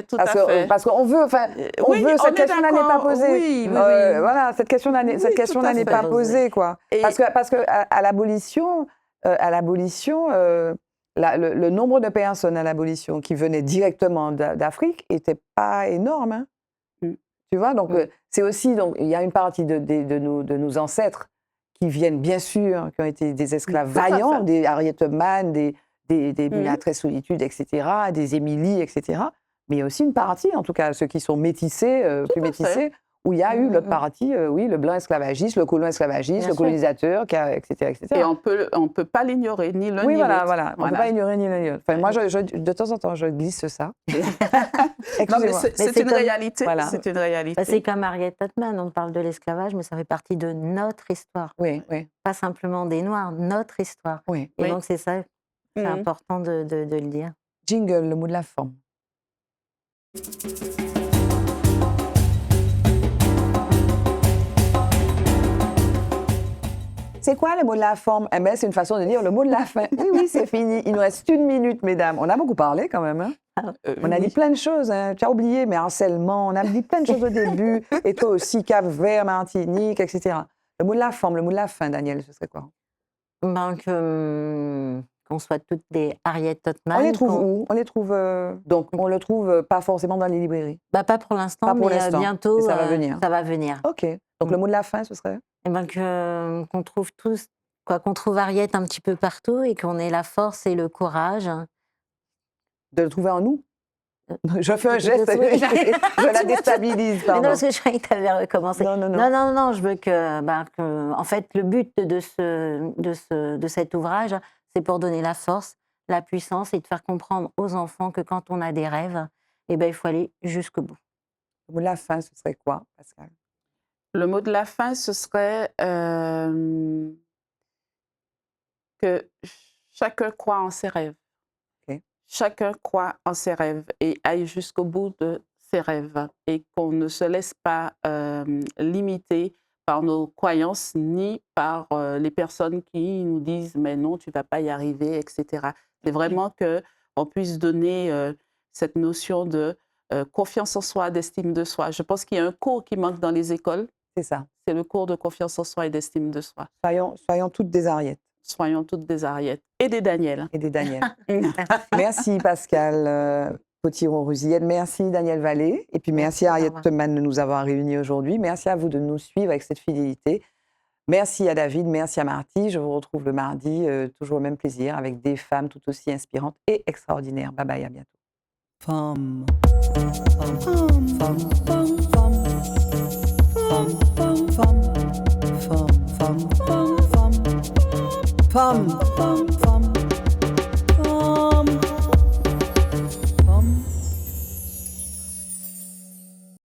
Tout à fait. Parce qu'on veut, cette question-là n'est pas posée. Voilà, cette question-là n'est pas posée, quoi. Parce que à l'abolition, le nombre de personnes à l'abolition qui venaient directement d'Afrique n'était pas énorme, hein. Tu vois, donc c'est aussi, il y a une partie de nos ancêtres qui viennent, bien sûr, qui ont été des esclaves vaillants, des Harriet Tubman, des Béatrice Solitude, etc., des Émilie, etc. Mais il y a aussi une partie, en tout cas, ceux qui sont métissés, plus métissés, où il y a eu l'autre partie, le blanc esclavagiste, le colon esclavagiste, le colonisateur, etc., etc. Et on peut pas l'ignorer, ni l'un ni l'autre. Voilà. On ne peut pas ignorer ni l'un ni l'autre. Enfin, moi, de temps en temps, je glisse ça. C'est une réalité. Voilà. C'est une réalité. C'est comme Harriet Tubman, on parle de l'esclavage, mais ça fait partie de notre histoire. Oui. Pas simplement des Noirs, notre histoire. Oui. Et donc, c'est ça, c'est important de le dire. Jingle, le mot de la forme. C'est quoi le mot de la forme? Eh bien, c'est une façon de dire le mot de la fin. Oui, c'est fini. Il nous reste 1 minute, mesdames. On a beaucoup parlé quand même. Hein? On a dit plein de choses. Hein. Tu as oublié, mais harcèlement. On a dit plein de choses au début. Et toi aussi, Cap-Vert, Martinique, etc. Le mot de la forme, le mot de la fin, Daniel, ce serait quoi? Qu'on soit toutes des Harriet Tubman. On les trouve où? On les trouve. Donc, on le trouve pas forcément dans les librairies. Pas pour l'instant, mais bientôt. Et ça va venir. Ça va venir. Ok. Donc, le mot de la fin, ce serait? Qu'on trouve tous, qu'on trouve Harriet un petit peu partout et qu'on ait la force et le courage. De le trouver en nous? Je fais un geste, je la déstabilise. Mais non, parce que je croyais que tu avais recommencé. Non, je veux que en fait, le but de cet ouvrage, c'est pour donner la force, la puissance et de faire comprendre aux enfants que quand on a des rêves, il faut aller jusqu'au bout. Le mot de la fin, ce serait quoi, Pascal? Le mot de la fin, ce serait que chacun croit en ses rêves. Okay. Chacun croit en ses rêves et aille jusqu'au bout de ses rêves et qu'on ne se laisse pas limiter par nos croyances ni par les personnes qui nous disent « mais non, tu ne vas pas y arriver », etc. C'est vraiment qu'on puisse donner cette notion de confiance en soi, d'estime de soi. Je pense qu'il y a un cours qui manque dans les écoles. C'est ça. C'est le cours de confiance en soi et d'estime de soi. Soyons toutes des Harriet. Soyons toutes des Harriet. Et des Daniel. Et des Daniel. Merci Pascal Potiron-Rusillette. Merci Daniel Vallée. Et puis merci à Harriet Tubman de nous avoir réunis aujourd'hui. Merci à vous de nous suivre avec cette fidélité. Merci à David, merci à Marty. Je vous retrouve le mardi, toujours au même plaisir, avec des femmes tout aussi inspirantes et extraordinaires. Bye bye, à bientôt. Femme. Femme. Femme. Femme. Femme. Femme, femme, femme, femme, femme, femme, femme,